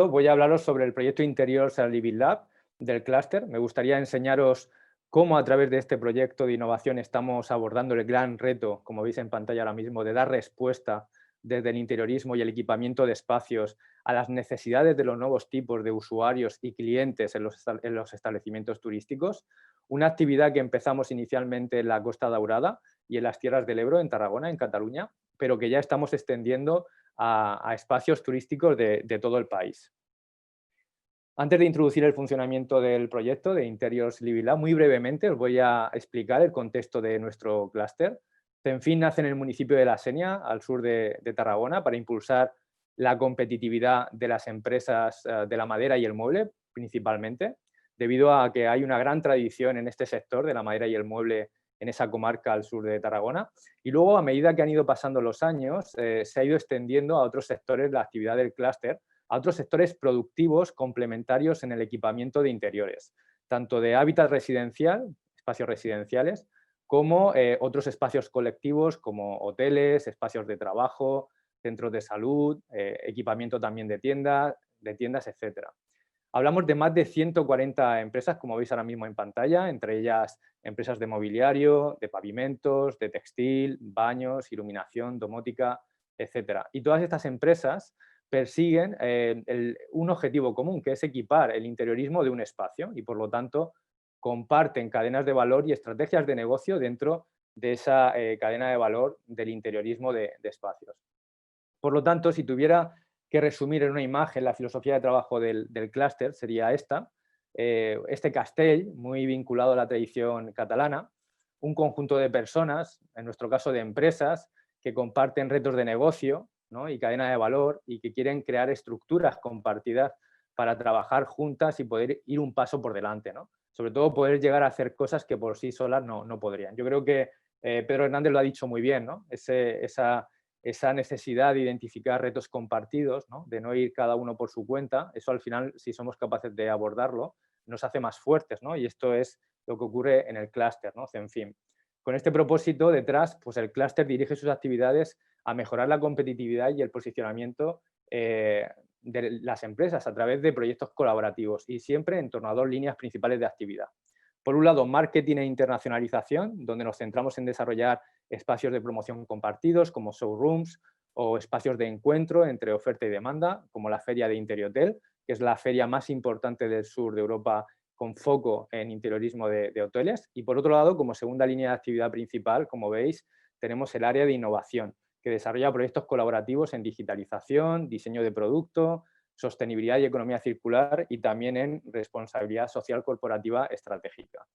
voy a hablaros sobre el proyecto Interiors Living Lab del clúster. Me gustaría enseñaros cómo a través de este proyecto de innovación estamos abordando el gran reto, como veis en pantalla ahora mismo, de dar respuesta desde el interiorismo y el equipamiento de espacios a las necesidades de los nuevos tipos de usuarios y clientes en los establecimientos turísticos. Una actividad que empezamos inicialmente en la Costa Daurada y en las Tierras del Ebro, en Tarragona, en Cataluña, pero que ya estamos extendiendo a espacios turísticos de todo el país. Antes de introducir el funcionamiento del proyecto de Interiors Living Lab, muy brevemente os voy a explicar el contexto de nuestro clúster. CENFIM nace en el municipio de La Sénia, al sur de Tarragona, para impulsar la competitividad de las empresas de la madera y el mueble, principalmente, debido a que hay una gran tradición en este sector de la madera y el mueble en esa comarca al sur de Tarragona. Y luego, a medida que han ido pasando los años, se ha ido extendiendo a otros sectores la actividad del clúster, a otros sectores productivos complementarios en el equipamiento de interiores. tanto de hábitat residencial, espacios residenciales, como otros espacios colectivos como hoteles, espacios de trabajo, centros de salud, equipamiento también de tiendas, etc. Hablamos de más de 140 empresas, como veis ahora mismo en pantalla, entre ellas empresas de mobiliario, de pavimentos, de textil, baños, iluminación, domótica, etc. Y todas estas empresas persiguen un objetivo común, que es equipar el interiorismo de un espacio y, por lo tanto, comparten cadenas de valor y estrategias de negocio dentro de esa cadena de valor del interiorismo de espacios. Por lo tanto, si tuviera que resumir en una imagen la filosofía de trabajo del clúster, sería esta. Este castell, muy vinculado a la tradición catalana, un conjunto de personas, en nuestro caso de empresas, que comparten retos de negocio, ¿no?, y cadena de valor, y que quieren crear estructuras compartidas para trabajar juntas y poder ir un paso por delante, ¿no? Sobre todo poder llegar a hacer cosas que por sí solas no podrían. Yo creo que Pedro Hernández lo ha dicho muy bien, ¿no? Esa necesidad de identificar retos compartidos, ¿no?, de no ir cada uno por su cuenta. Eso al final, si somos capaces de abordarlo, nos hace más fuertes, ¿no? Y esto es lo que ocurre en el clúster, ¿no?, Zenfim. Con este propósito detrás, pues el clúster dirige sus actividades a mejorar la competitividad y el posicionamiento de las empresas a través de proyectos colaborativos y siempre en torno a dos líneas principales de actividad. Por un lado, marketing e internacionalización, donde nos centramos en desarrollar espacios de promoción compartidos como showrooms o espacios de encuentro entre oferta y demanda, como la Feria de Interiotel, que es la feria más importante del sur de Europa con foco en interiorismo de hoteles. Y por otro lado, como segunda línea de actividad principal, como veis, tenemos el área de innovación, que desarrolla proyectos colaborativos en digitalización, diseño de producto, sostenibilidad y economía circular y también en responsabilidad social corporativa estratégica.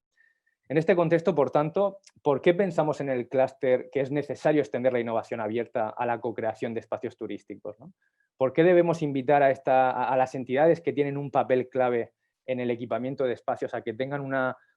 En este contexto, por tanto, ¿por qué pensamos en el clúster que es necesario extender la innovación abierta a la co-creación de espacios turísticos, ¿no? ¿Por qué debemos invitar a las entidades que tienen un papel clave en el equipamiento de espacios a que tengan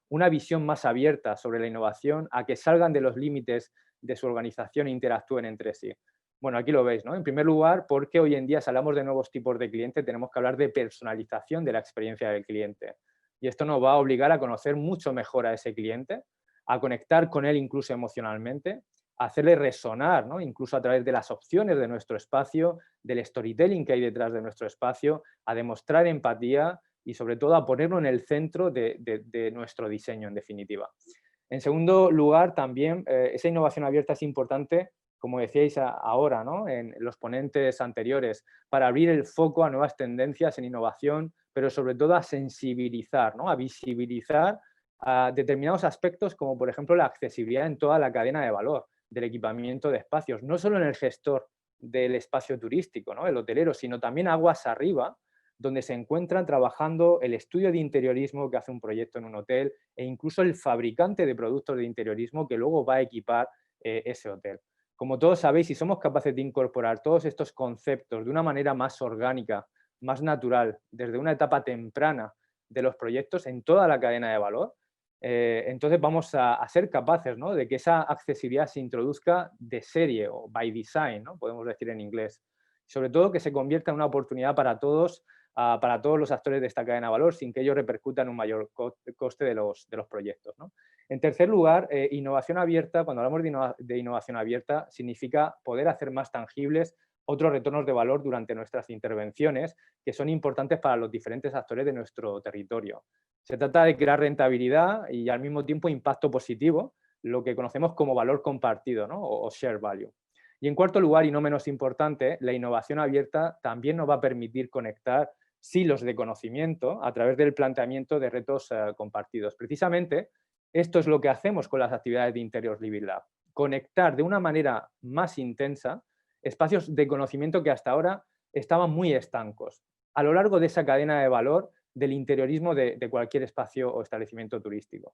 una visión más abierta sobre la innovación, a que salgan de los límites de su organización e interactúen entre sí? Bueno, aquí lo veis, ¿no? En primer lugar, porque hoy en día, si hablamos de nuevos tipos de cliente, tenemos que hablar de personalización de la experiencia del cliente. Y esto nos va a obligar a conocer mucho mejor a ese cliente, a conectar con él incluso emocionalmente, a hacerle resonar, ¿no?, incluso a través de las opciones de nuestro espacio, del storytelling que hay detrás de nuestro espacio, a demostrar empatía y sobre todo a ponerlo en el centro de nuestro diseño, en definitiva. En segundo lugar, también esa innovación abierta es importante, como decíais ahora, ¿no?, en los ponentes anteriores, para abrir el foco a nuevas tendencias en innovación, pero sobre todo a sensibilizar, ¿no?, a visibilizar a determinados aspectos como, por ejemplo, la accesibilidad en toda la cadena de valor del equipamiento de espacios, no solo en el gestor del espacio turístico, ¿no?, el hotelero, sino también aguas arriba, donde se encuentran trabajando el estudio de interiorismo que hace un proyecto en un hotel e incluso el fabricante de productos de interiorismo que luego va a equipar ese hotel. Como todos sabéis, si somos capaces de incorporar todos estos conceptos de una manera más orgánica, más natural, desde una etapa temprana de los proyectos en toda la cadena de valor, entonces vamos a ser capaces, ¿no?, de que esa accesibilidad se introduzca de serie o by design, ¿no?, podemos decir en inglés. Sobre todo que se convierta en una oportunidad para todos los actores de esta cadena de valor sin que ello repercuta en un mayor coste de los proyectos, ¿no? En tercer lugar, innovación abierta, cuando hablamos de innovación abierta, significa poder hacer más tangibles otros retornos de valor durante nuestras intervenciones que son importantes para los diferentes actores de nuestro territorio. Se trata de crear rentabilidad y al mismo tiempo impacto positivo, lo que conocemos como valor compartido, ¿no?, o share value. Y en cuarto lugar, y no menos importante, la innovación abierta también nos va a permitir conectar silos de conocimiento a través del planteamiento de retos compartidos. Precisamente, esto es lo que hacemos con las actividades de Interiors Living Lab. Conectar de una manera más intensa espacios de conocimiento que hasta ahora estaban muy estancos a lo largo de esa cadena de valor del interiorismo de cualquier espacio o establecimiento turístico.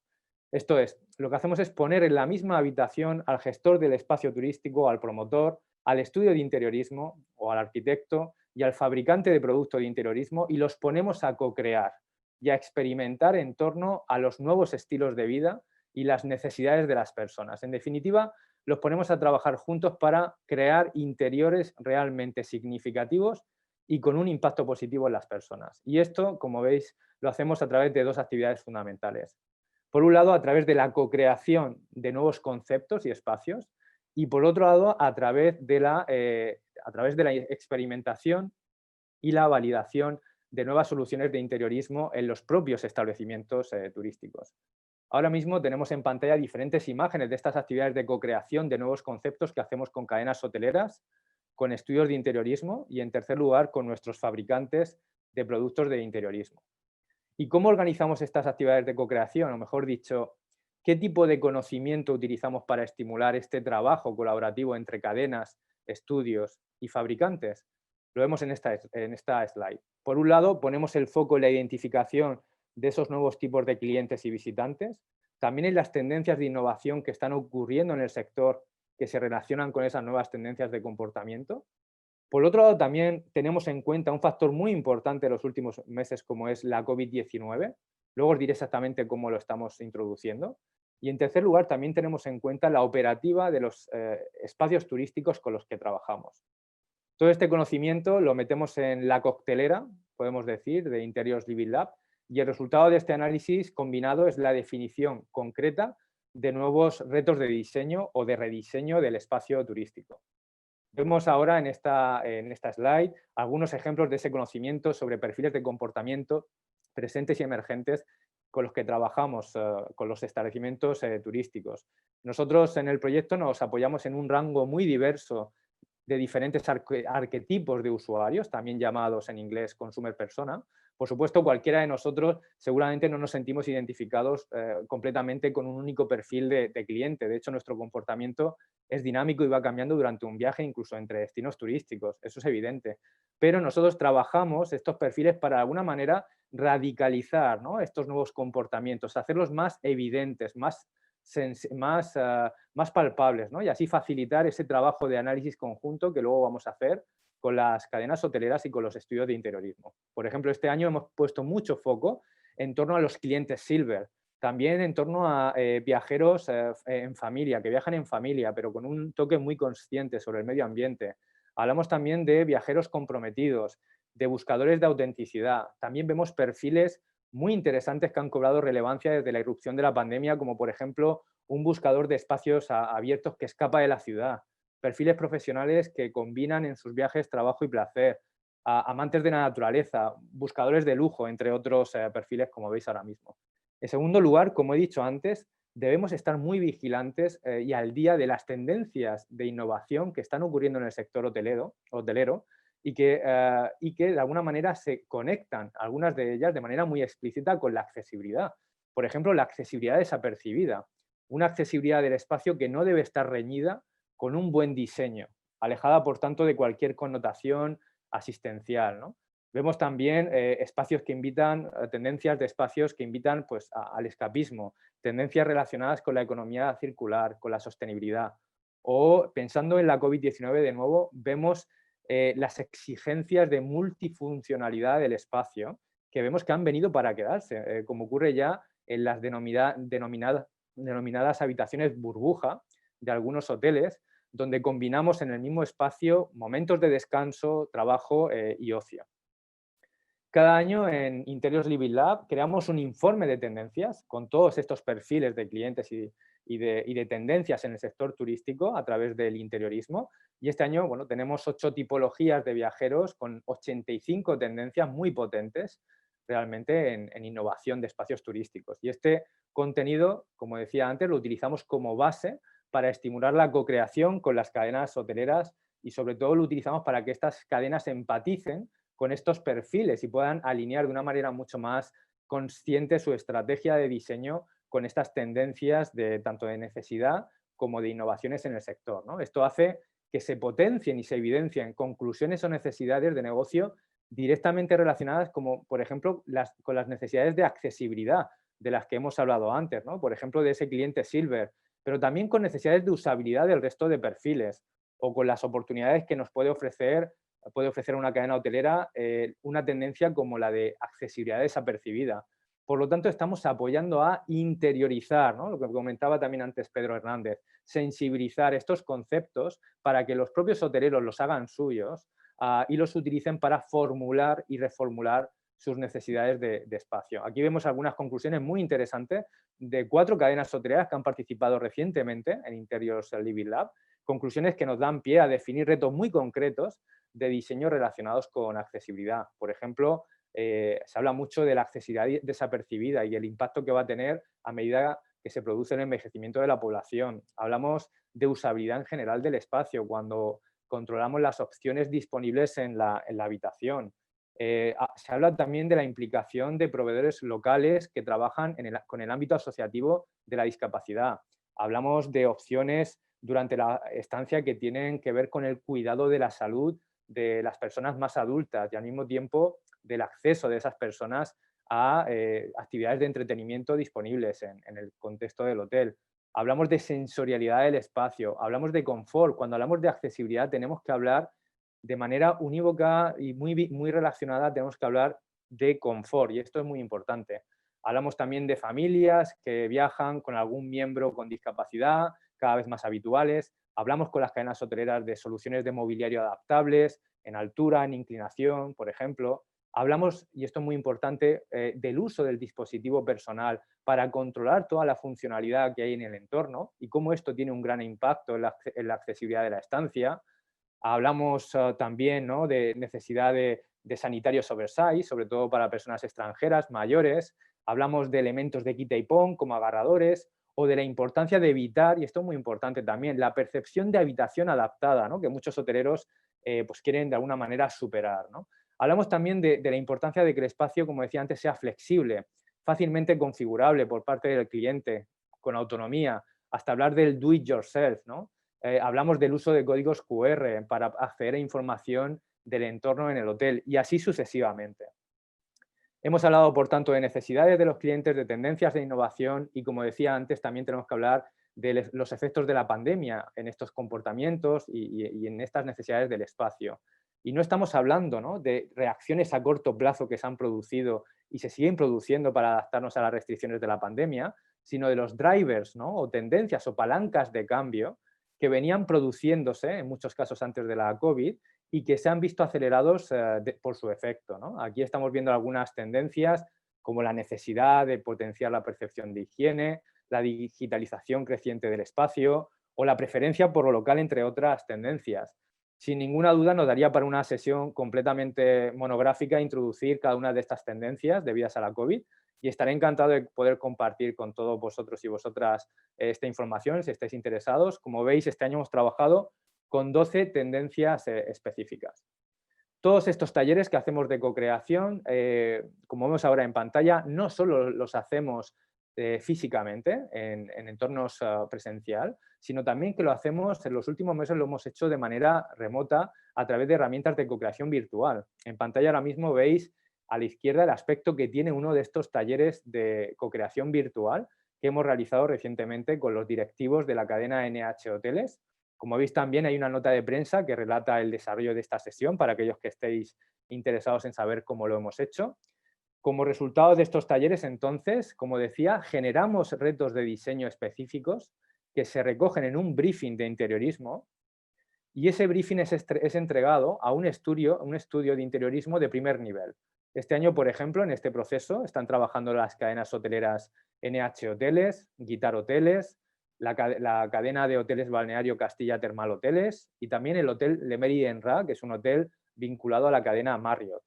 Esto es, lo que hacemos es poner en la misma habitación al gestor del espacio turístico, al promotor, al estudio de interiorismo o al arquitecto y al fabricante de producto de interiorismo y los ponemos a co-crear y a experimentar en torno a los nuevos estilos de vida y las necesidades de las personas. En definitiva, los ponemos a trabajar juntos para crear interiores realmente significativos y con un impacto positivo en las personas. Y esto, como veis, lo hacemos a través de dos actividades fundamentales. Por un lado, a través de la co-creación de nuevos conceptos y espacios, y por otro lado, a través de la experimentación y la validación de nuevas soluciones de interiorismo en los propios establecimientos turísticos. Ahora mismo tenemos en pantalla diferentes imágenes de estas actividades de co-creación de nuevos conceptos que hacemos con cadenas hoteleras, con estudios de interiorismo y, en tercer lugar, con nuestros fabricantes de productos de interiorismo. ¿Y cómo organizamos estas actividades de co-creación? O mejor dicho, ¿qué tipo de conocimiento utilizamos para estimular este trabajo colaborativo entre cadenas, estudios y fabricantes? Lo vemos en esta slide. Por un lado, ponemos el foco en la identificación de esos nuevos tipos de clientes y visitantes, también en las tendencias de innovación que están ocurriendo en el sector que se relacionan con esas nuevas tendencias de comportamiento. Por otro lado, también tenemos en cuenta un factor muy importante en los últimos meses, como es la COVID-19. Luego os diré exactamente cómo lo estamos introduciendo. Y en tercer lugar, también tenemos en cuenta la operativa de los espacios turísticos con los que trabajamos. Todo este conocimiento lo metemos en la coctelera, podemos decir, de Interiors Living Lab, y el resultado de este análisis combinado es la definición concreta de nuevos retos de diseño o de rediseño del espacio turístico. Vemos ahora en esta slide algunos ejemplos de ese conocimiento sobre perfiles de comportamiento presentes y emergentes con los que trabajamos con los establecimientos turísticos. Nosotros en el proyecto nos apoyamos en un rango muy diverso de diferentes arquetipos de usuarios, también llamados en inglés consumer persona. Por supuesto, cualquiera de nosotros seguramente no nos sentimos identificados completamente con un único perfil de cliente. De hecho, nuestro comportamiento es dinámico y va cambiando durante un viaje, incluso entre destinos turísticos. Eso es evidente. Pero nosotros trabajamos estos perfiles para, de alguna manera, radicalizar, ¿no?, estos nuevos comportamientos, hacerlos más evidentes, más palpables, ¿no?, y así facilitar ese trabajo de análisis conjunto que luego vamos a hacer con las cadenas hoteleras y con los estudios de interiorismo. Por ejemplo, este año hemos puesto mucho foco en torno a los clientes Silver, también en torno a viajeros en familia, que viajan en familia, pero con un toque muy consciente sobre el medio ambiente. Hablamos también de viajeros comprometidos, de buscadores de autenticidad. También vemos perfiles muy interesantes que han cobrado relevancia desde la irrupción de la pandemia, como por ejemplo un buscador de espacios abiertos que escapa de la ciudad, perfiles profesionales que combinan en sus viajes trabajo y placer, amantes de la naturaleza, buscadores de lujo, entre otros perfiles como veis ahora mismo. En segundo lugar, como he dicho antes, debemos estar muy vigilantes y al día de las tendencias de innovación que están ocurriendo en el sector hotelero y que de alguna manera se conectan, algunas de ellas de manera muy explícita, con la accesibilidad. Por ejemplo, la accesibilidad desapercibida, una accesibilidad del espacio que no debe estar reñida con un buen diseño, alejada por tanto de cualquier connotación asistencial, ¿no? Vemos también espacios que invitan, tendencias de espacios que invitan pues, al escapismo, tendencias relacionadas con la economía circular, con la sostenibilidad. O pensando en la COVID-19 de nuevo, vemos las exigencias de multifuncionalidad del espacio, que vemos que han venido para quedarse, como ocurre ya en las denominadas habitaciones burbuja de algunos hoteles, donde combinamos en el mismo espacio momentos de descanso, trabajo y ocio. Cada año en Interiors Living Lab creamos un informe de tendencias con todos estos perfiles de clientes y de tendencias en el sector turístico a través del interiorismo. Y este año, bueno, tenemos 8 tipologías de viajeros con 85 tendencias muy potentes realmente en innovación de espacios turísticos. Y este contenido, como decía antes, lo utilizamos como base para estimular la co-creación con las cadenas hoteleras y sobre todo lo utilizamos para que estas cadenas empaticen con estos perfiles y puedan alinear de una manera mucho más consciente su estrategia de diseño con estas tendencias tanto de necesidad como de innovaciones en el sector, ¿no? Esto hace que se potencien y se evidencien conclusiones o necesidades de negocio directamente relacionadas, como por ejemplo con las necesidades de accesibilidad de las que hemos hablado antes, ¿no? Por ejemplo, de ese cliente Silver, pero también con necesidades de usabilidad del resto de perfiles o con las oportunidades que nos puede ofrecer una cadena hotelera una tendencia como la de accesibilidad desapercibida. Por lo tanto, estamos apoyando a interiorizar, ¿no?, lo que comentaba también antes Pedro Hernández, sensibilizar estos conceptos para que los propios hoteleros los hagan suyos, y los utilicen para formular y reformular sus necesidades de espacio. Aquí vemos algunas conclusiones muy interesantes de 4 cadenas hoteleras que han participado recientemente en Interiors Living Lab, conclusiones que nos dan pie a definir retos muy concretos de diseño relacionados con accesibilidad. Por ejemplo, se habla mucho de la accesibilidad desapercibida y el impacto que va a tener a medida que se produce el envejecimiento de la población. Hablamos de usabilidad en general del espacio, cuando controlamos las opciones disponibles en la habitación. Se habla también de la implicación de proveedores locales que trabajan con el ámbito asociativo de la discapacidad. Hablamos de opciones durante la estancia que tienen que ver con el cuidado de la salud de las personas más adultas y al mismo tiempo del acceso de esas personas a actividades de entretenimiento disponibles en el contexto del hotel. Hablamos de sensorialidad del espacio, hablamos de confort. Cuando hablamos de accesibilidad tenemos que hablar de manera unívoca y muy relacionada, tenemos que hablar de confort, y esto es muy importante. Hablamos también de familias que viajan con algún miembro con discapacidad, cada vez más habituales. Hablamos con las cadenas hoteleras de soluciones de mobiliario adaptables, en altura, en inclinación, por ejemplo. Hablamos, y esto es muy importante, del uso del dispositivo personal para controlar toda la funcionalidad que hay en el entorno y cómo esto tiene un gran impacto en la accesibilidad de la estancia. Hablamos también, ¿no?, de necesidad de sanitarios oversize, sobre todo para personas extranjeras, mayores. Hablamos de elementos de quita y pon, como agarradores, o de la importancia de evitar, y esto es muy importante también, la percepción de habitación adaptada, ¿no?, que muchos hoteleros pues quieren de alguna manera superar, ¿no? Hablamos también de la importancia de que el espacio, como decía antes, sea flexible, fácilmente configurable por parte del cliente, con autonomía, hasta hablar del do it yourself, ¿no? Hablamos del uso de códigos QR para acceder a información del entorno en el hotel y así sucesivamente. Hemos hablado, por tanto, de necesidades de los clientes, de tendencias de innovación y, como decía antes, también tenemos que hablar de los efectos de la pandemia en estos comportamientos y en estas necesidades del espacio. Y no estamos hablando, ¿no?, de reacciones a corto plazo que se han producido y se siguen produciendo para adaptarnos a las restricciones de la pandemia, sino de los drivers, ¿no?, o tendencias o palancas de cambio que venían produciéndose, en muchos casos antes de la COVID, y que se han visto acelerados por su efecto, ¿no? Aquí estamos viendo algunas tendencias como la necesidad de potenciar la percepción de higiene, la digitalización creciente del espacio o la preferencia por lo local, entre otras tendencias. Sin ninguna duda nos daría para una sesión completamente monográfica introducir cada una de estas tendencias debidas a la COVID, y estaré encantado de poder compartir con todos vosotros y vosotras esta información si estáis interesados. Como veis, este año hemos trabajado con 12 tendencias específicas. Todos estos talleres que hacemos de co-creación, como vemos ahora en pantalla, no solo los hacemos físicamente en entornos presencial, sino también que lo hacemos, en los últimos meses lo hemos hecho de manera remota a través de herramientas de co-creación virtual. En pantalla ahora mismo veis a la izquierda el aspecto que tiene uno de estos talleres de co-creación virtual que hemos realizado recientemente con los directivos de la cadena NH Hoteles. Como veis, también hay una nota de prensa que relata el desarrollo de esta sesión para aquellos que estéis interesados en saber cómo lo hemos hecho. Como resultado de estos talleres, entonces, como decía, generamos retos de diseño específicos que se recogen en un briefing de interiorismo, y ese briefing es entregado a un estudio de interiorismo de primer nivel. Este año, por ejemplo, en este proceso están trabajando las cadenas hoteleras NH Hoteles, Guitar Hoteles, la cadena de hoteles balneario Castilla Termal Hoteles y también el hotel Le Méridien Ra, que es un hotel vinculado a la cadena Marriott.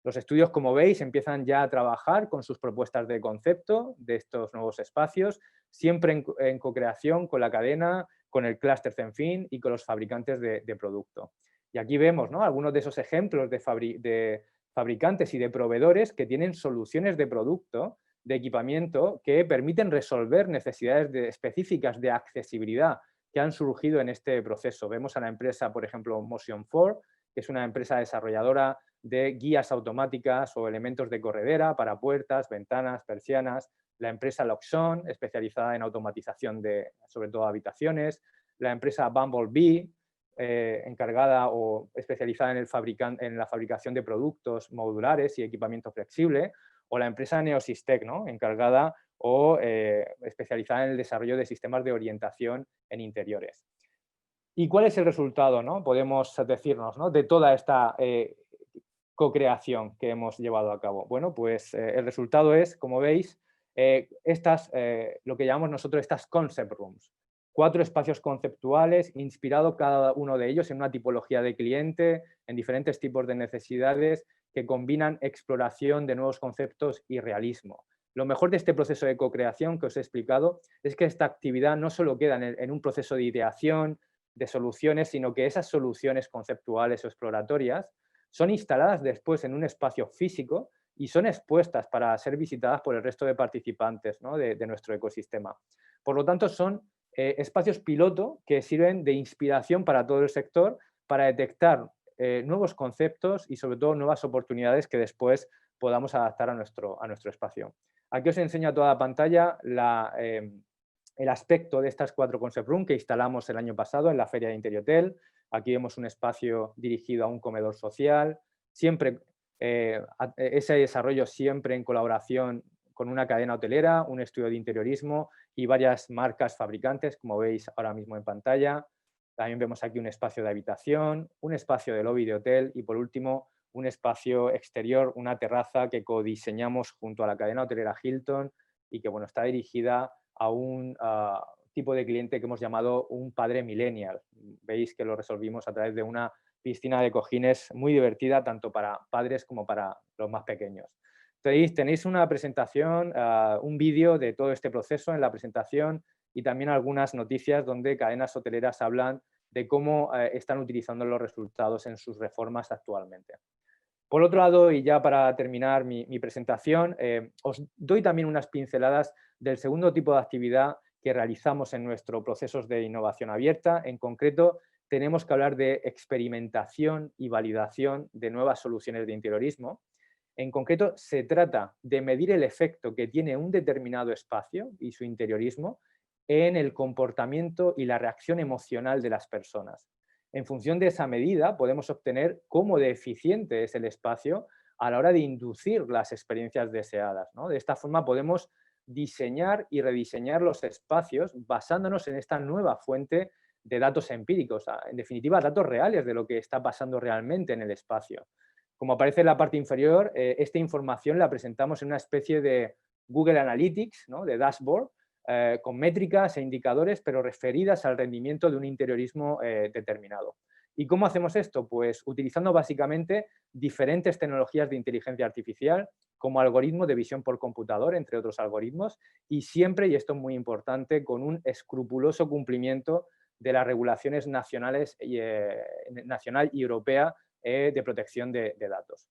Los estudios, como veis, empiezan ya a trabajar con sus propuestas de concepto de estos nuevos espacios, siempre en co-creación con la cadena, con el clúster Zenfin y con los fabricantes de producto. Y aquí vemos, ¿no?, algunos de esos ejemplos de fabricantes y de proveedores que tienen soluciones de producto, de equipamiento, que permiten resolver necesidades específicas de accesibilidad que han surgido en este proceso. Vemos a la empresa, por ejemplo, Motion4, que es una empresa desarrolladora de guías automáticas o elementos de corredera para puertas, ventanas, persianas, la empresa Loxon, especializada en automatización de, sobre todo, habitaciones, la empresa Bumblebee, encargada o especializada en la fabricación de productos modulares y equipamiento flexible, o la empresa Neosystec, ¿no?, encargada o especializada en el desarrollo de sistemas de orientación en interiores. ¿Y cuál es el resultado, ¿no? Podemos decirnos, ¿no?, de toda esta co-creación que hemos llevado a cabo. Bueno, pues el resultado es, como veis, lo que llamamos nosotros estas concept rooms. 4 espacios conceptuales, inspirado cada uno de ellos en una tipología de cliente, en diferentes tipos de necesidades que combinan exploración de nuevos conceptos y realismo. Lo mejor de este proceso de co-creación que os he explicado es que esta actividad no solo queda en un proceso de ideación, de soluciones, sino que esas soluciones conceptuales o exploratorias son instaladas después en un espacio físico y son expuestas para ser visitadas por el resto de participantes, ¿no?, de nuestro ecosistema. Por lo tanto, son espacios piloto que sirven de inspiración para todo el sector para detectar nuevos conceptos y sobre todo nuevas oportunidades que después podamos adaptar a nuestro espacio. Aquí os enseño a toda pantalla el aspecto de estas 4 concept room que instalamos el año pasado en la Feria de Interiotel. Aquí vemos un espacio dirigido a un comedor social, siempre ese desarrollo siempre en colaboración con una cadena hotelera, un estudio de interiorismo y varias marcas fabricantes, como veis ahora mismo en pantalla. También vemos aquí un espacio de habitación, un espacio de lobby de hotel y, por último, un espacio exterior, una terraza que codiseñamos junto a la cadena hotelera Hilton y que, bueno, está dirigida a un tipo de cliente que hemos llamado un padre millennial. Veis que lo resolvimos a través de una piscina de cojines muy divertida, tanto para padres como para los más pequeños. Tenéis una presentación, un vídeo de todo este proceso en la presentación y también algunas noticias donde cadenas hoteleras hablan de cómo están utilizando los resultados en sus reformas actualmente. Por otro lado, y ya para terminar mi presentación, os doy también unas pinceladas del segundo tipo de actividad que realizamos en nuestros procesos de innovación abierta. En concreto, tenemos que hablar de experimentación y validación de nuevas soluciones de interiorismo. En concreto, se trata de medir el efecto que tiene un determinado espacio y su interiorismo en el comportamiento y la reacción emocional de las personas. En función de esa medida, podemos obtener cómo de eficiente es el espacio a la hora de inducir las experiencias deseadas, ¿no? De esta forma podemos diseñar y rediseñar los espacios basándonos en esta nueva fuente de datos empíricos, en definitiva, datos reales de lo que está pasando realmente en el espacio. Como aparece en la parte inferior, esta información la presentamos en una especie de Google Analytics, ¿no?, de dashboard, con métricas e indicadores, pero referidas al rendimiento de un interiorismo determinado. ¿Y cómo hacemos esto? Pues utilizando básicamente diferentes tecnologías de inteligencia artificial, como algoritmos de visión por computador, entre otros algoritmos, y siempre, y esto es muy importante, con un escrupuloso cumplimiento de las regulaciones nacionales nacional y europea de protección de datos.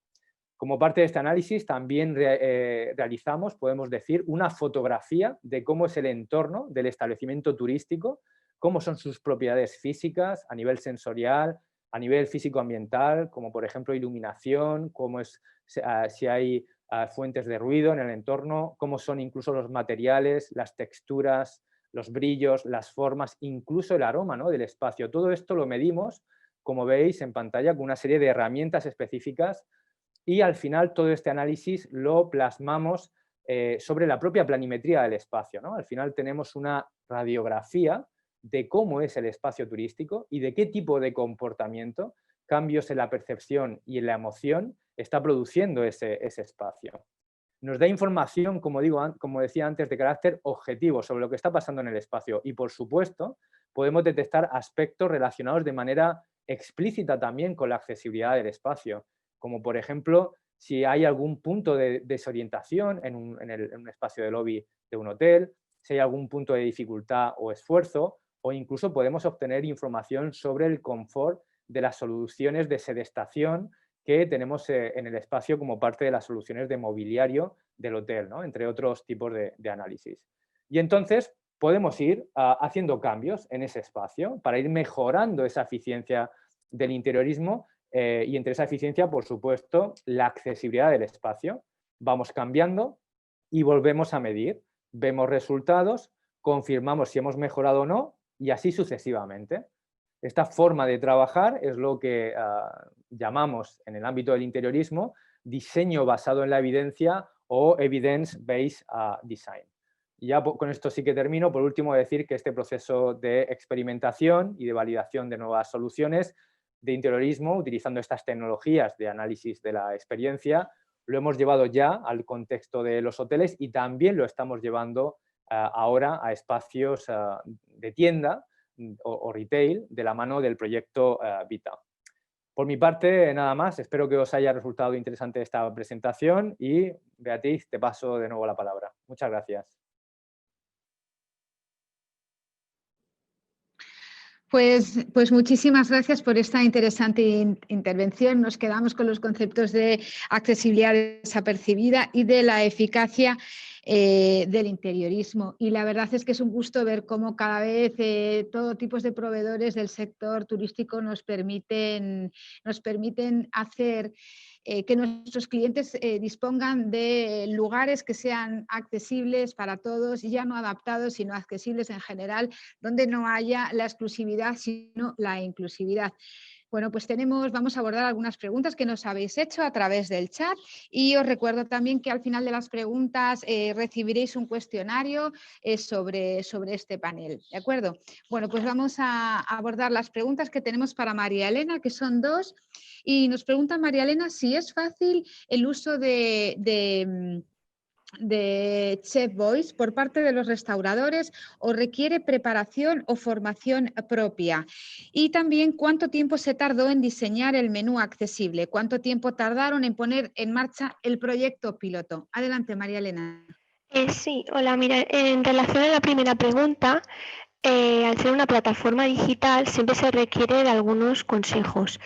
Como parte de este análisis también realizamos, podemos decir, una fotografía de cómo es el entorno del establecimiento turístico, cómo son sus propiedades físicas a nivel sensorial, a nivel físico-ambiental, como por ejemplo iluminación, cómo es, si hay fuentes de ruido en el entorno, cómo son incluso los materiales, las texturas, los brillos, las formas, incluso el aroma, ¿no?, del espacio. Todo esto lo medimos, como veis en pantalla, con una serie de herramientas específicas. Y al final todo este análisis lo plasmamos sobre la propia planimetría del espacio, ¿no? Al final tenemos una radiografía de cómo es el espacio turístico y de qué tipo de comportamiento, cambios en la percepción y en la emoción está produciendo ese espacio. Nos da información, como decía antes, de carácter objetivo sobre lo que está pasando en el espacio y, por supuesto, podemos detectar aspectos relacionados de manera explícita también con la accesibilidad del espacio, como por ejemplo si hay algún punto de desorientación en un espacio de lobby de un hotel, si hay algún punto de dificultad o esfuerzo, o incluso podemos obtener información sobre el confort de las soluciones de sedestación que tenemos en el espacio como parte de las soluciones de mobiliario del hotel, ¿no?, entre otros tipos de análisis. Y entonces podemos ir haciendo cambios en ese espacio para ir mejorando esa eficiencia del interiorismo y entre esa eficiencia, por supuesto, la accesibilidad del espacio. Vamos cambiando y volvemos a medir. Vemos resultados, confirmamos si hemos mejorado o no y así sucesivamente. Esta forma de trabajar es lo que llamamos en el ámbito del interiorismo diseño basado en la evidencia o evidence-based design. Y ya con esto sí que termino. Por último, decir que este proceso de experimentación y de validación de nuevas soluciones de interiorismo, utilizando estas tecnologías de análisis de la experiencia, lo hemos llevado ya al contexto de los hoteles y también lo estamos llevando ahora a espacios de tienda o retail de la mano del proyecto Vita. Por mi parte, nada más. Espero que os haya resultado interesante esta presentación y, Beatriz, te paso de nuevo la palabra. Muchas gracias. Pues muchísimas gracias por esta interesante intervención. Nos quedamos con los conceptos de accesibilidad desapercibida y de la eficacia del interiorismo. Y la verdad es que es un gusto ver cómo cada vez todo tipo de proveedores del sector turístico nos permiten hacer que nuestros clientes dispongan de lugares que sean accesibles para todos, ya no adaptados, sino accesibles en general, donde no haya la exclusividad, sino la inclusividad. Bueno, pues vamos a abordar algunas preguntas que nos habéis hecho a través del chat y os recuerdo también que al final de las preguntas recibiréis un cuestionario sobre este panel, ¿de acuerdo? Bueno, pues vamos a abordar las preguntas que tenemos para María Elena, que son 2, y nos pregunta María Elena si es fácil el uso de Chef Voice por parte de los restauradores o requiere preparación o formación propia. Y también cuánto tiempo se tardó en diseñar el menú accesible, cuánto tiempo tardaron en poner en marcha el proyecto piloto. Adelante, María Elena. Sí, hola, mira, en relación a la primera pregunta, al ser una plataforma digital siempre se requiere de algunos consejos.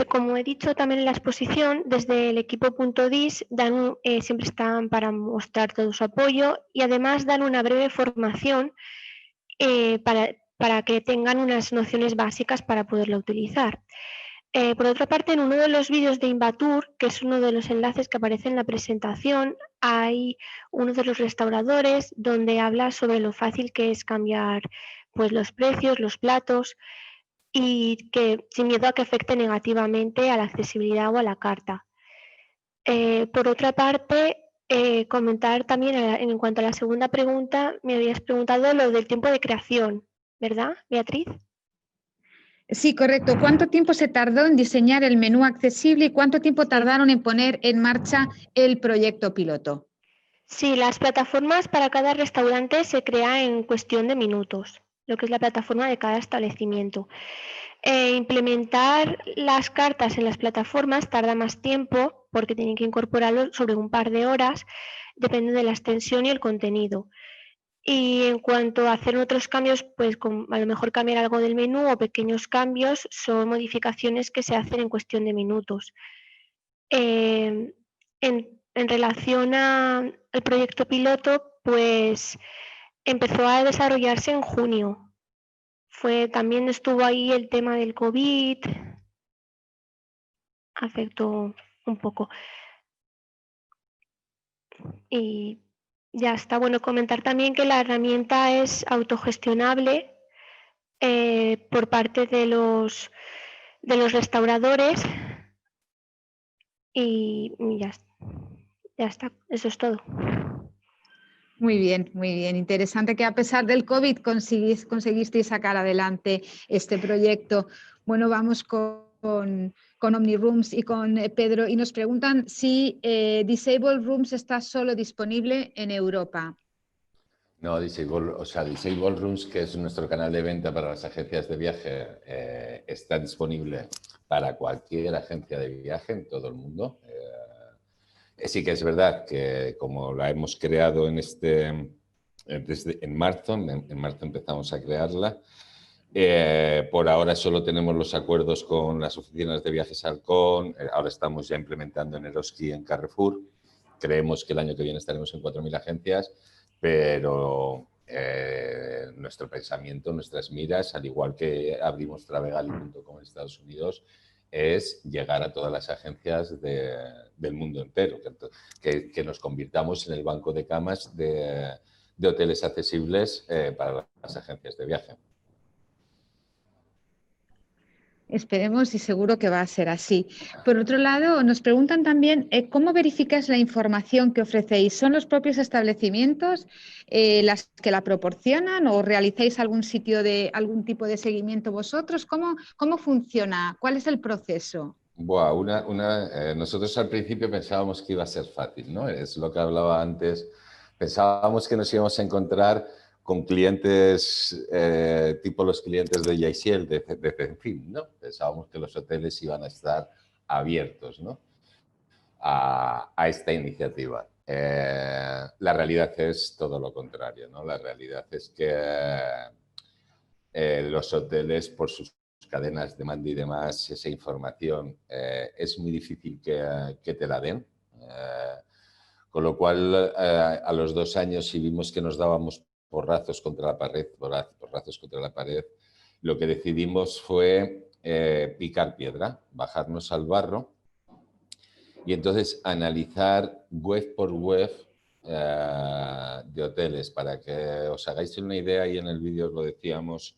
Como he dicho también en la exposición, desde el equipo .dis siempre están para mostrar todo su apoyo y además dan una breve formación para que tengan unas nociones básicas para poderla utilizar. Por otra parte, en uno de los vídeos de Invatur, que es uno de los enlaces que aparece en la presentación, hay uno de los restauradores donde habla sobre lo fácil que es cambiar pues, los precios, los platos y que sin miedo a que afecte negativamente a la accesibilidad o a la carta. Por otra parte, comentar también en cuanto a la segunda pregunta, me habías preguntado lo del tiempo de creación, ¿verdad, Beatriz? Sí, correcto. ¿Cuánto tiempo se tardó en diseñar el menú accesible y cuánto tiempo tardaron en poner en marcha el proyecto piloto? Sí, las plataformas para cada restaurante se crea en cuestión de minutos, lo que es la plataforma de cada establecimiento. Implementar las cartas en las plataformas tarda más tiempo porque tienen que incorporarlo sobre un par de horas, depende de la extensión y el contenido. Y en cuanto a hacer otros cambios, pues a lo mejor cambiar algo del menú o pequeños cambios son modificaciones que se hacen en cuestión de minutos. En relación al proyecto piloto, pues empezó a desarrollarse en junio. También estuvo ahí el tema del COVID, afectó un poco. Y ya está. Bueno, comentar también que la herramienta es autogestionable por parte de los restauradores y ya está. Eso es todo. Muy bien, muy bien. Interesante que a pesar del COVID conseguisteis sacar adelante este proyecto. Bueno, vamos con OmniRooms y con Pedro y nos preguntan si Disable Rooms está solo disponible en Europa. No, Disable Rooms, que es nuestro canal de venta para las agencias de viaje, está disponible para cualquier agencia de viaje en todo el mundo. Sí que es verdad que como la hemos creado en marzo empezamos a crearla. Por ahora solo tenemos los acuerdos con las oficinas de viajes Halcón. Ahora estamos ya implementando en Eroski en Carrefour. Creemos que el año que viene estaremos en 4.000 agencias, pero nuestro pensamiento, nuestras miras, al igual que abrimos Travegali.com en Estados Unidos, es llegar a todas las agencias del mundo entero, que nos convirtamos en el banco de camas de hoteles accesibles para las agencias de viaje. Esperemos y seguro que va a ser así. Por otro lado, nos preguntan también ¿cómo verificáis la información que ofrecéis? ¿Son los propios establecimientos las que la proporcionan o realizáis algún tipo de seguimiento vosotros? ¿Cómo funciona? ¿Cuál es el proceso? Buah, nosotros al principio pensábamos que iba a ser fácil, ¿no? Es lo que hablaba antes. Pensábamos que nos íbamos a encontrar con clientes tipo los clientes de Yaisiel, de Zenfin, ¿no? Pensábamos que los hoteles iban a estar abiertos, ¿no? a esta iniciativa. La realidad es todo lo contrario, ¿no? La realidad es que los hoteles, por sus cadenas de mando y demás, esa información es muy difícil que te la den. Con lo cual, a los 2 años, si vimos que nos dábamos porrazos contra la pared, lo que decidimos fue picar piedra, bajarnos al barro y entonces analizar web por web de hoteles. Para que os hagáis una idea, y en el vídeo os lo decíamos,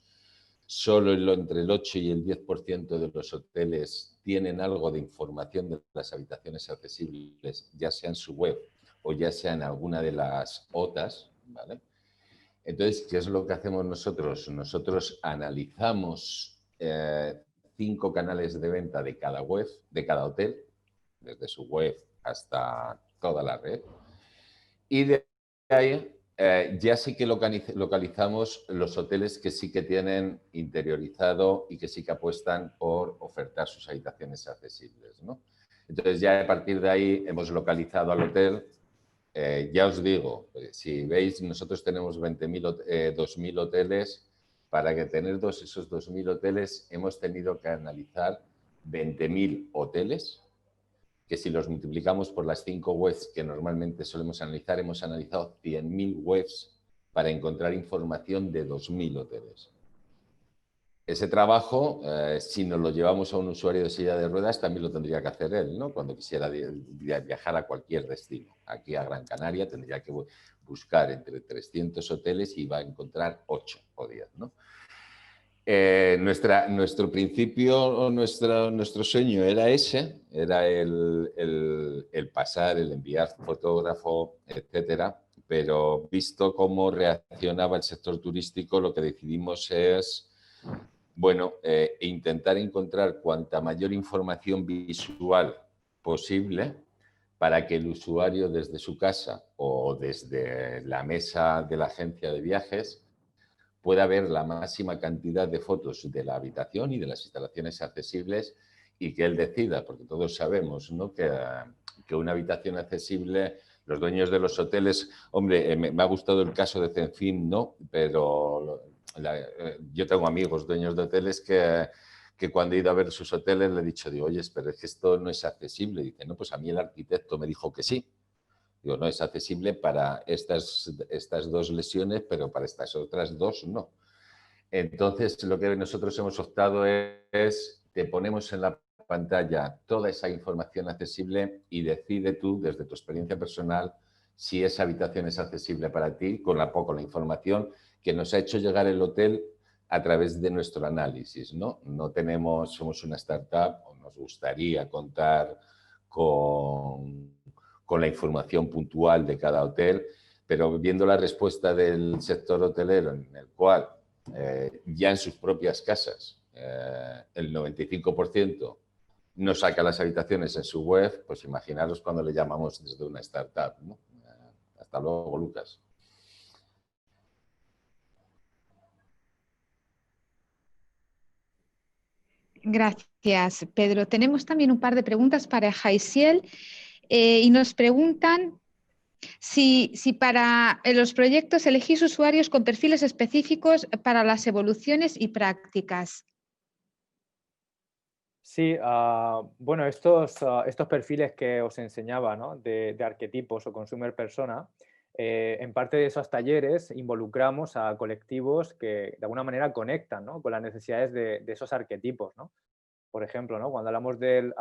solo entre el 8 y el 10% de los hoteles tienen algo de información de las habitaciones accesibles, ya sea en su web o ya sea en alguna de las OTAs, ¿vale? Entonces, ¿qué es lo que hacemos nosotros? Nosotros analizamos 5 canales de venta de cada web, de cada hotel, desde su web hasta toda la red, y de ahí ya sí que localizamos los hoteles que sí que tienen interiorizado y que sí que apuestan por ofertar sus habitaciones accesibles, ¿no? Entonces ya a partir de ahí hemos localizado al hotel. Ya os digo, si veis, nosotros tenemos 2.000 hoteles. Para que tener esos 2.000 hoteles hemos tenido que analizar 20.000 hoteles, que si los multiplicamos por las 5 webs que normalmente solemos analizar, hemos analizado 100.000 webs para encontrar información de 2.000 hoteles. Ese trabajo, si nos lo llevamos a un usuario de silla de ruedas, también lo tendría que hacer él, ¿no? Cuando quisiera viajar a cualquier destino. Aquí a Gran Canaria tendría que buscar entre 300 hoteles y va a encontrar 8 o 10, ¿no? Nuestro principio, nuestro sueño era ese, era el pasar, el enviar fotógrafo, etcétera, pero visto cómo reaccionaba el sector turístico, lo que decidimos es, bueno, intentar encontrar cuanta mayor información visual posible para que el usuario desde su casa o desde la mesa de la agencia de viajes pueda ver la máxima cantidad de fotos de la habitación y de las instalaciones accesibles y que él decida, porque todos sabemos, ¿no?, que una habitación accesible, los dueños de los hoteles, hombre, me ha gustado el caso de Zenfin, ¿no?, pero yo tengo amigos dueños de hoteles que cuando he ido a ver sus hoteles le he dicho, digo, oye, pero es que esto no es accesible. Dice, no, pues a mí el arquitecto me dijo que sí. Digo, no, es accesible para estas 2 lesiones, pero para estas otras 2 no. Entonces, lo que nosotros hemos optado es, te ponemos en la pantalla toda esa información accesible y decide tú, desde tu experiencia personal, si esa habitación es accesible para ti, con la información que nos ha hecho llegar el hotel a través de nuestro análisis, ¿no? Somos una startup, nos gustaría contar con la información puntual de cada hotel, pero viendo la respuesta del sector hotelero, en el cual ya en sus propias casas el 95% no saca las habitaciones en su web, pues imaginaros cuando le llamamos desde una startup, ¿no? Hasta luego, Lucas. Gracias, Pedro. Tenemos también un par de preguntas para Jaisiel y nos preguntan si para los proyectos elegís usuarios con perfiles específicos para las evoluciones y prácticas. Sí, bueno, estos perfiles que os enseñaba, ¿no?, de arquetipos o consumer persona, en parte de esos talleres involucramos a colectivos que de alguna manera conectan, ¿no?, con las necesidades de esos arquetipos, ¿no? Por ejemplo, ¿no?, cuando hablamos de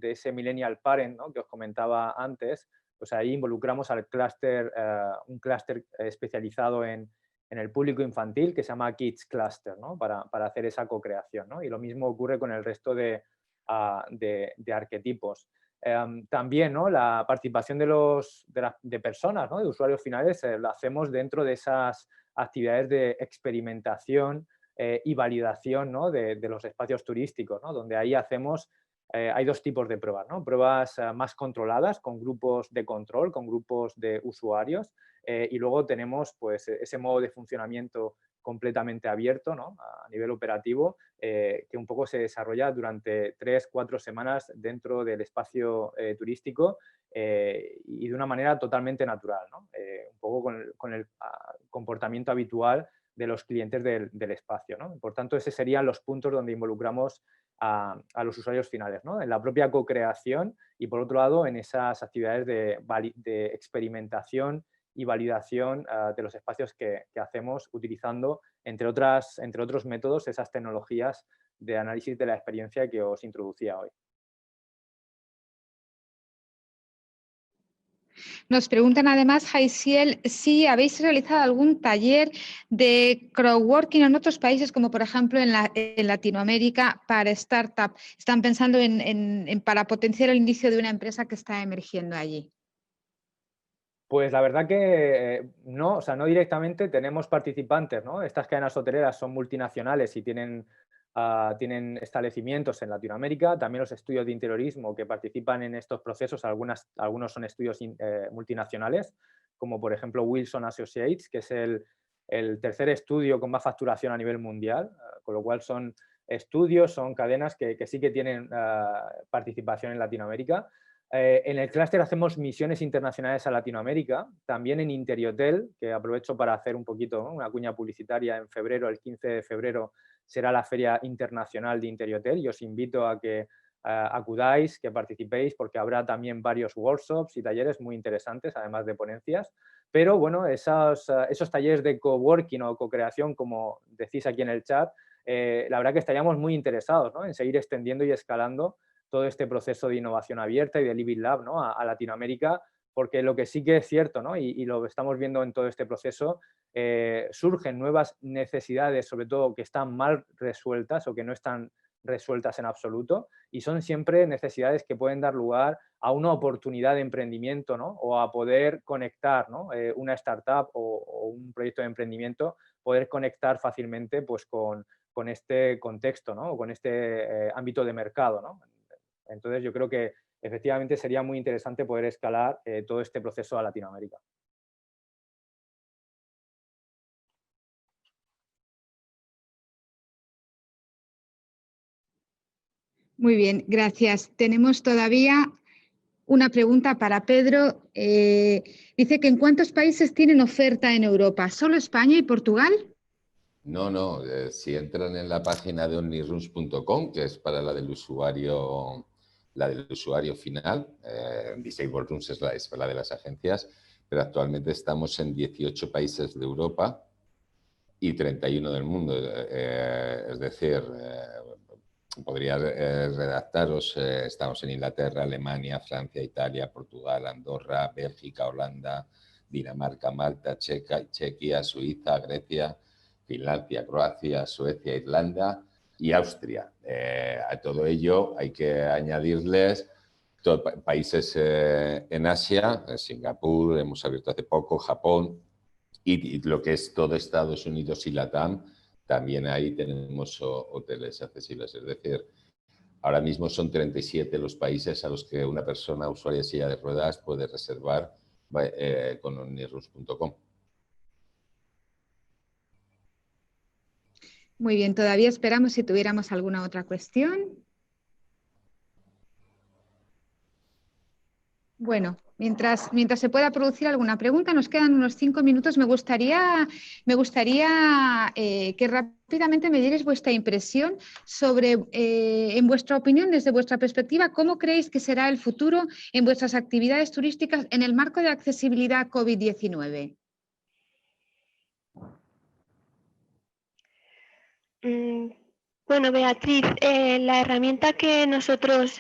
ese millennial parent, ¿no?, que os comentaba antes, pues ahí involucramos al clúster, un clúster especializado en en el público infantil, que se llama Kids Cluster, ¿no? Para hacer esa co-creación, ¿no? Y lo mismo ocurre con el resto de arquetipos. También, ¿no? La participación de personas, ¿no? De usuarios finales, la hacemos dentro de esas actividades de experimentación y validación, ¿no? de los espacios turísticos, ¿no? Donde ahí hacemos, hay dos tipos de pruebas, ¿no? Pruebas más controladas, con grupos de control, con grupos de usuarios, y luego tenemos pues, ese modo de funcionamiento completamente abierto, ¿no? A nivel operativo, que un poco se desarrolla durante 3-4 semanas dentro del espacio turístico y de una manera totalmente natural, ¿no? Un poco con el comportamiento habitual de los clientes del espacio, ¿no? Por tanto, esos serían los puntos donde involucramos a los usuarios finales, ¿no? En la propia co-creación y, por otro lado, en esas actividades de experimentación y validación de los espacios que hacemos utilizando, entre otros métodos, esas tecnologías de análisis de la experiencia que os introducía hoy. Nos preguntan además, Jaisiel, si habéis realizado algún taller de crowdworking en otros países, como por ejemplo en Latinoamérica, para startup. Están pensando para potenciar el inicio de una empresa que está emergiendo allí. Pues la verdad que no, o sea, no directamente. Tenemos participantes, ¿no? Estas cadenas hoteleras son multinacionales y tienen establecimientos en Latinoamérica. También los estudios de interiorismo que participan en estos procesos, algunos son estudios multinacionales, como por ejemplo Wilson Associates, que es el tercer estudio con más facturación a nivel mundial, con lo cual son estudios, son cadenas que sí que tienen participación en Latinoamérica. En el clúster hacemos misiones internacionales a Latinoamérica, también en Interiotel, que aprovecho para hacer un poquito, ¿no? Una cuña publicitaria. En febrero, el 15 de febrero, será la Feria Internacional de Interiotel y os invito a que acudáis, que participéis, porque habrá también varios workshops y talleres muy interesantes, además de ponencias. Pero bueno, esos talleres de coworking o co-creación, como decís aquí en el chat, la verdad que estaríamos muy interesados, ¿no? En seguir extendiendo y escalando todo este proceso de innovación abierta y de Living Lab, ¿no? a Latinoamérica, porque lo que sí que es cierto, ¿no? y lo estamos viendo en todo este proceso, surgen nuevas necesidades, sobre todo que están mal resueltas o que no están resueltas en absoluto, y son siempre necesidades que pueden dar lugar a una oportunidad de emprendimiento, ¿no? O a poder conectar, ¿no? Una startup o un proyecto de emprendimiento, poder conectar fácilmente pues, con este contexto, ¿no? O con este ámbito de mercado, ¿no? Entonces yo creo que efectivamente sería muy interesante poder escalar todo este proceso a Latinoamérica. Muy bien, gracias. Tenemos todavía una pregunta para Pedro. Dice que ¿en cuántos países tienen oferta en Europa? ¿Solo España y Portugal? No. Si entran en la página de omnirooms.com, que es para la del usuario final, Disabled Rooms es la de las agencias, pero actualmente estamos en 18 países de Europa y 31 del mundo. Es decir, podría redactaros, estamos en Inglaterra, Alemania, Francia, Italia, Portugal, Andorra, Bélgica, Holanda, Dinamarca, Malta, Chequia, Suiza, Grecia, Finlandia, Croacia, Suecia, Irlanda y Austria. A todo ello hay que añadirles países en Asia, Singapur, hemos abierto hace poco, Japón, y lo que es todo Estados Unidos y LATAM, también ahí tenemos hoteles accesibles. Es decir, ahora mismo son 37 los países a los que una persona usuaria de silla de ruedas puede reservar con omnirooms.com. Muy bien, todavía esperamos si tuviéramos alguna otra cuestión. Bueno, mientras se pueda producir alguna pregunta, nos quedan unos 5 minutos. Me gustaría que rápidamente me dierais vuestra impresión sobre, en vuestra opinión, desde vuestra perspectiva, cómo creéis que será el futuro en vuestras actividades turísticas en el marco de accesibilidad COVID-19. Bueno, Beatriz, la herramienta que nosotros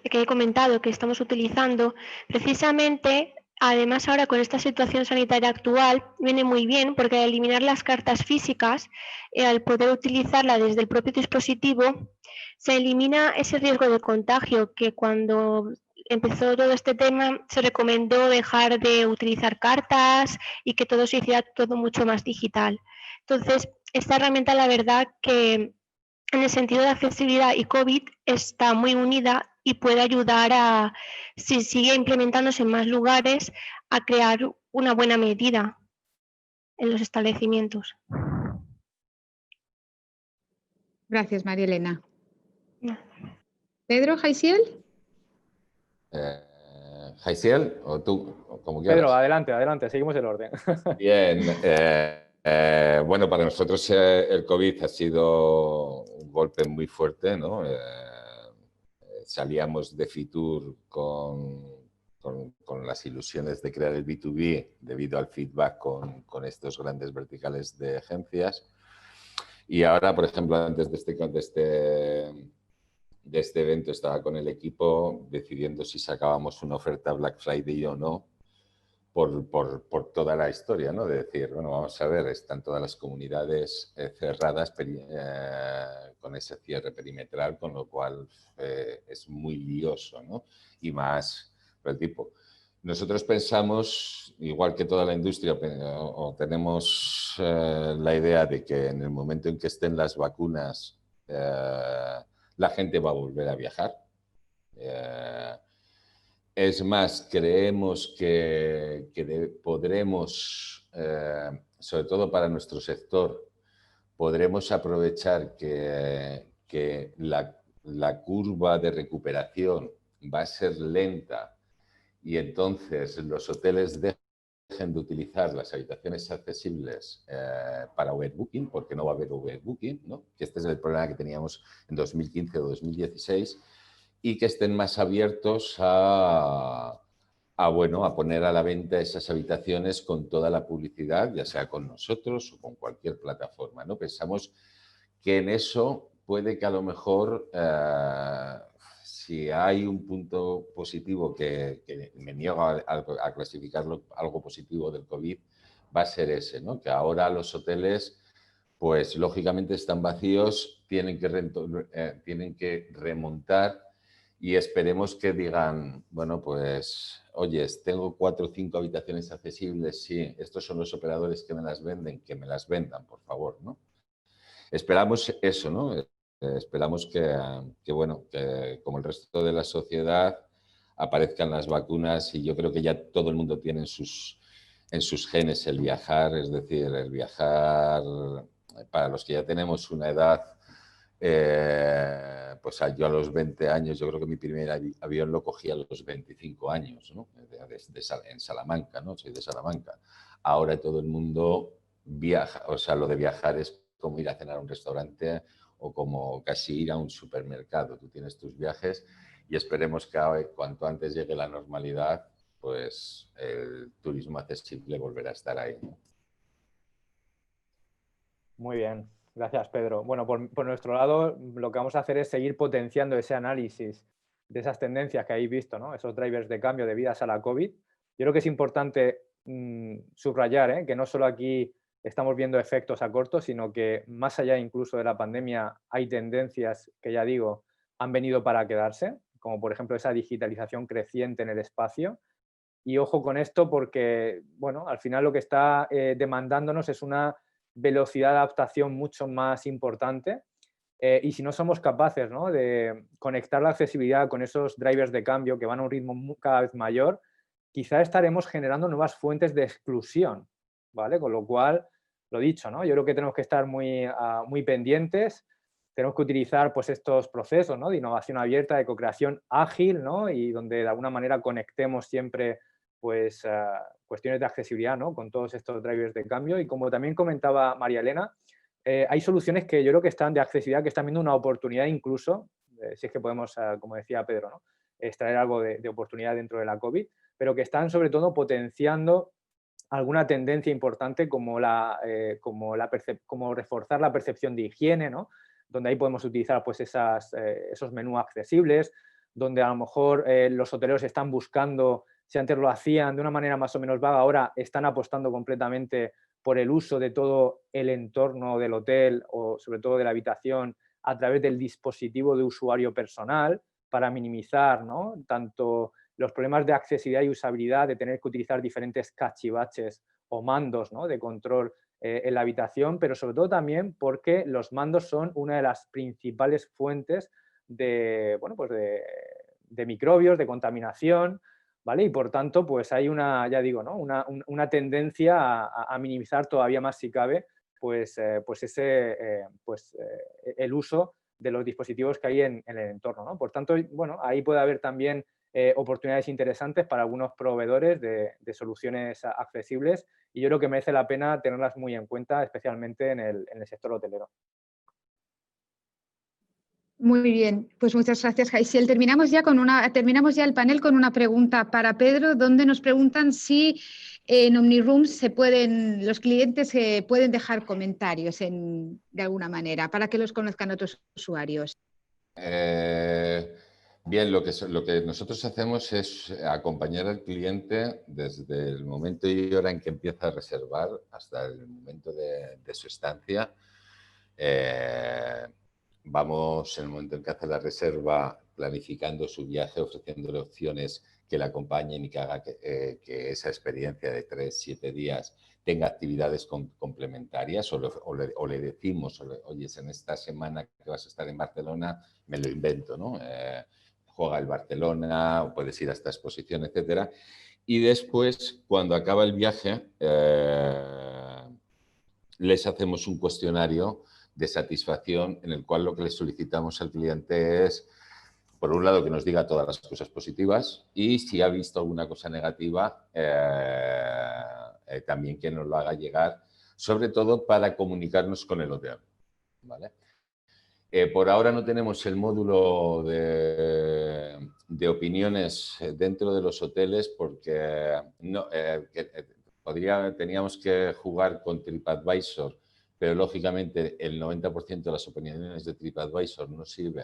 que he comentado, que estamos utilizando, precisamente además ahora con esta situación sanitaria actual viene muy bien porque al eliminar las cartas físicas, al poder utilizarla desde el propio dispositivo, se elimina ese riesgo de contagio que cuando empezó todo este tema se recomendó dejar de utilizar cartas y que todo se hiciera todo mucho más digital. Entonces, esta herramienta la verdad que en el sentido de accesibilidad y COVID está muy unida y puede ayudar a, si sigue implementándose en más lugares, a crear una buena medida en los establecimientos. Gracias, María Elena. ¿Pedro Jaisiel? Jaisiel, o tú, como quieras. Pedro, adelante, adelante, seguimos el orden. Bien, bueno, para nosotros el COVID ha sido un golpe muy fuerte, ¿no? Salíamos de Fitur con las ilusiones de crear el B2B debido al feedback con estos grandes verticales de agencias. Y ahora, por ejemplo, antes de este evento estaba con el equipo decidiendo si sacábamos una oferta Black Friday o no por toda la historia, ¿no? De decir, bueno, vamos a ver, están todas las comunidades cerradas con ese cierre perimetral, con lo cual es muy lioso, ¿no? Y más por el tipo. Nosotros pensamos, igual que toda la industria, o tenemos la idea de que en el momento en que estén las vacunas, la gente va a volver a viajar. Es más, creemos que podremos, sobre todo para nuestro sector, podremos aprovechar que la curva de recuperación va a ser lenta y entonces los hoteles dejen de utilizar las habitaciones accesibles para overbooking, porque no va a haber overbooking, ¿no? Que este es el problema que teníamos en 2015 o 2016, y que estén más abiertos a poner a la venta esas habitaciones con toda la publicidad, ya sea con nosotros o con cualquier plataforma, ¿no? Pensamos que en eso puede que a lo mejor, si hay un punto positivo que me niego a clasificarlo algo positivo del COVID, va a ser ese, ¿no? Que ahora los hoteles, pues lógicamente están vacíos, tienen que remontar y esperemos que digan, bueno, pues, oye, tengo 4 o 5 habitaciones accesibles, sí, estos son los operadores que me las venden, que me las vendan, por favor, ¿no? Esperamos eso, ¿no? Esperamos que, bueno, que como el resto de la sociedad aparezcan las vacunas y yo creo que ya todo el mundo tiene en sus genes el viajar, es decir, el viajar para los que ya tenemos una edad, pues yo a los 20 años, yo creo que mi primer avión lo cogí a los 25 años, ¿no? En Salamanca, ¿no? Soy de Salamanca. Ahora todo el mundo viaja, o sea, lo de viajar es como ir a cenar a un restaurante o como casi ir a un supermercado. Tú tienes tus viajes y esperemos que cuanto antes llegue la normalidad, pues el turismo accesible volverá a estar ahí, ¿no? Muy bien, gracias Pedro. Bueno, por nuestro lado lo que vamos a hacer es seguir potenciando ese análisis de esas tendencias que habéis visto, ¿no? Esos drivers de cambio debidas a la COVID. Yo creo que es importante subrayar que no solo aquí estamos viendo efectos a corto, sino que más allá incluso de la pandemia hay tendencias que, ya digo, han venido para quedarse, como por ejemplo esa digitalización creciente en el espacio. Y ojo con esto porque, bueno, al final lo que está demandándonos es una velocidad de adaptación mucho más importante y si no somos capaces, ¿no?, de conectar la accesibilidad con esos drivers de cambio que van a un ritmo cada vez mayor, quizá estaremos generando nuevas fuentes de exclusión, ¿vale? Con lo cual, lo dicho, ¿no? Yo creo que tenemos que estar muy pendientes, tenemos que utilizar pues, estos procesos, ¿no?, de innovación abierta, de co-creación ágil, ¿no?, y donde de alguna manera conectemos siempre pues, cuestiones de accesibilidad, ¿no?, con todos estos drivers de cambio. Y como también comentaba María Elena, hay soluciones que yo creo que están de accesibilidad, que están viendo una oportunidad incluso, si es que podemos, como decía Pedro, ¿no?, extraer algo de oportunidad dentro de la COVID, pero que están sobre todo potenciando alguna tendencia importante como reforzar la percepción de higiene, ¿no?, donde ahí podemos utilizar pues, esos menús accesibles, donde a lo mejor los hoteleros están buscando si antes lo hacían de una manera más o menos vaga, ahora están apostando completamente por el uso de todo el entorno del hotel o sobre todo de la habitación a través del dispositivo de usuario personal para minimizar, ¿no?, tanto los problemas de accesibilidad y usabilidad, de tener que utilizar diferentes cachivaches o mandos, ¿no?, de control en la habitación, pero sobre todo también porque los mandos son una de las principales fuentes de, bueno, pues de microbios, de contaminación, ¿vale? Y por tanto, pues hay una, ya digo, ¿no?, una tendencia a minimizar todavía más, si cabe, el uso de los dispositivos que hay en el entorno, ¿no? Por tanto, bueno, ahí puede haber también oportunidades interesantes para algunos proveedores de soluciones accesibles, y yo creo que merece la pena tenerlas muy en cuenta, especialmente en el sector hotelero. Muy bien, pues muchas gracias, Jaisiel. Terminamos ya el panel con una pregunta para Pedro, donde nos preguntan si en OmniRooms los clientes pueden dejar comentarios de alguna manera para que los conozcan otros usuarios. Bien, lo que nosotros hacemos es acompañar al cliente desde el momento y hora en que empieza a reservar hasta el momento de su estancia. Vamos, en el momento en que hace la reserva, planificando su viaje, ofreciéndole opciones que le acompañen y que haga que esa experiencia de 3-7 días tenga actividades complementarias, o le decimos, oye, en esta semana que vas a estar en Barcelona, me lo invento, ¿no? Juega el Barcelona, o puedes ir a esta exposición, etcétera. Y después, cuando acaba el viaje, les hacemos un cuestionario de satisfacción en el cual lo que le solicitamos al cliente es, por un lado, que nos diga todas las cosas positivas, y si ha visto alguna cosa negativa, también que nos lo haga llegar, sobre todo para comunicarnos con el hotel, ¿vale? Por ahora no tenemos el módulo de opiniones dentro de los hoteles porque teníamos que jugar con TripAdvisor, pero lógicamente el 90% de las opiniones de TripAdvisor no sirve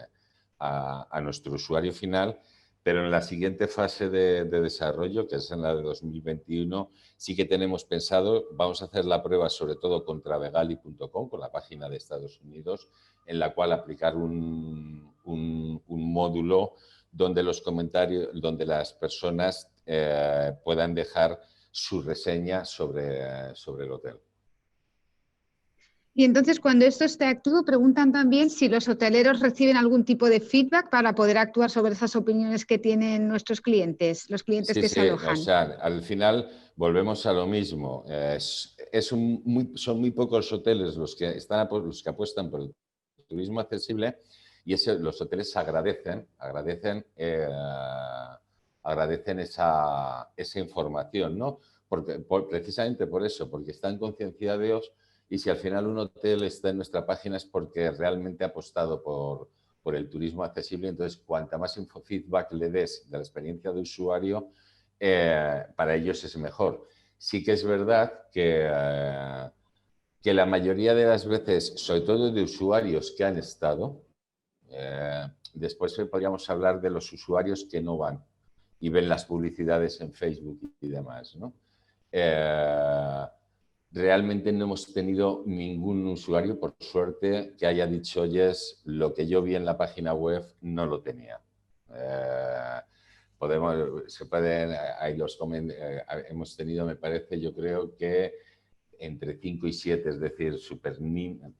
a nuestro usuario final, pero en la siguiente fase de desarrollo, que es en la de 2021, sí que tenemos pensado, vamos a hacer la prueba sobre todo con travegali.com, con la página de Estados Unidos, en la cual aplicar un módulo donde los comentarios, donde las personas puedan dejar su reseña sobre el hotel. Y entonces, cuando esto esté activo, preguntan también si los hoteleros reciben algún tipo de feedback para poder actuar sobre esas opiniones que tienen nuestros clientes, los clientes que se alojan. O sea, al final volvemos a lo mismo. Son muy pocos hoteles los que apuestan por el turismo accesible, y los hoteles agradecen esa información, ¿no? Precisamente por eso, porque están concienciados. Y si al final un hotel está en nuestra página es porque realmente ha apostado por el turismo accesible. Entonces, cuanta más feedback le des de la experiencia de usuario, para ellos es mejor. Sí que es verdad que la mayoría de las veces, sobre todo de usuarios que han estado, después podríamos hablar de los usuarios que no van y ven las publicidades en Facebook y demás, ¿no? Realmente no hemos tenido ningún usuario, por suerte, que haya dicho, oye, lo que yo vi en la página web no lo tenía. Hemos tenido, me parece, yo creo que entre 5 y 7, es decir,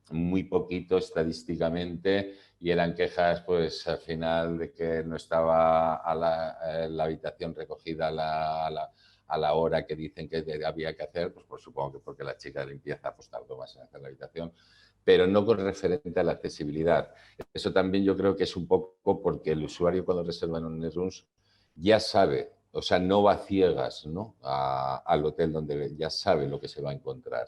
muy poquito estadísticamente, y eran quejas, pues, al final de que no estaba la habitación recogida a la hora que dicen que había que hacer, pues supongo que porque la chica de limpieza pues tardó más en hacer la habitación, pero no con referente a la accesibilidad. Eso también yo creo que es un poco porque el usuario, cuando reserva en OmniRooms, ya sabe, o sea, no va a ciegas, ¿no?, al hotel, donde ya sabe lo que se va a encontrar.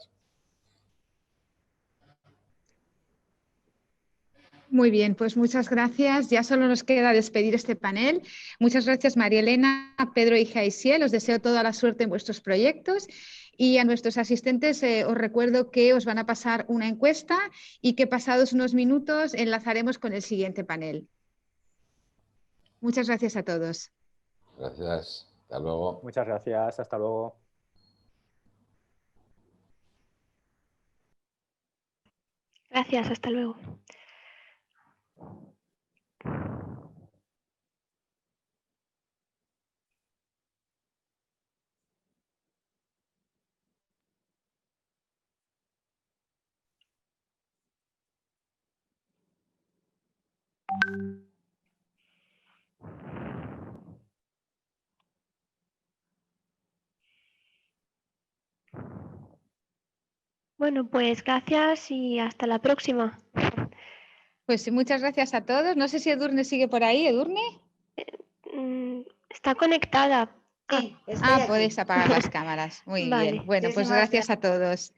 Muy bien, pues muchas gracias. Ya solo nos queda despedir este panel. Muchas gracias, María Elena, Pedro y Jaisiel. Os deseo toda la suerte en vuestros proyectos. Y a nuestros asistentes os recuerdo que os van a pasar una encuesta y que pasados unos minutos enlazaremos con el siguiente panel. Muchas gracias a todos. Gracias. Hasta luego. Muchas gracias. Hasta luego. Gracias, hasta luego. Bueno, pues gracias y hasta la próxima. Pues muchas gracias a todos. No sé si Edurne sigue por ahí. ¿Edurne? Está conectada. Sí, estoy aquí. Podéis apagar las cámaras. Muy Vale. bien. Bueno, pues Muchísimas gracias a todos.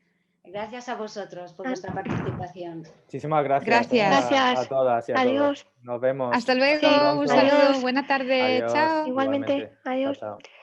Gracias a vosotros por vuestra participación. Muchísimas gracias. Gracias. Gracias. A todas y a Adiós. todos. Nos vemos. Hasta luego. pronto. Un saludo. Adiós. Buena tarde. Adiós. Chao. Igualmente. Igualmente. Adiós. Chao, chao.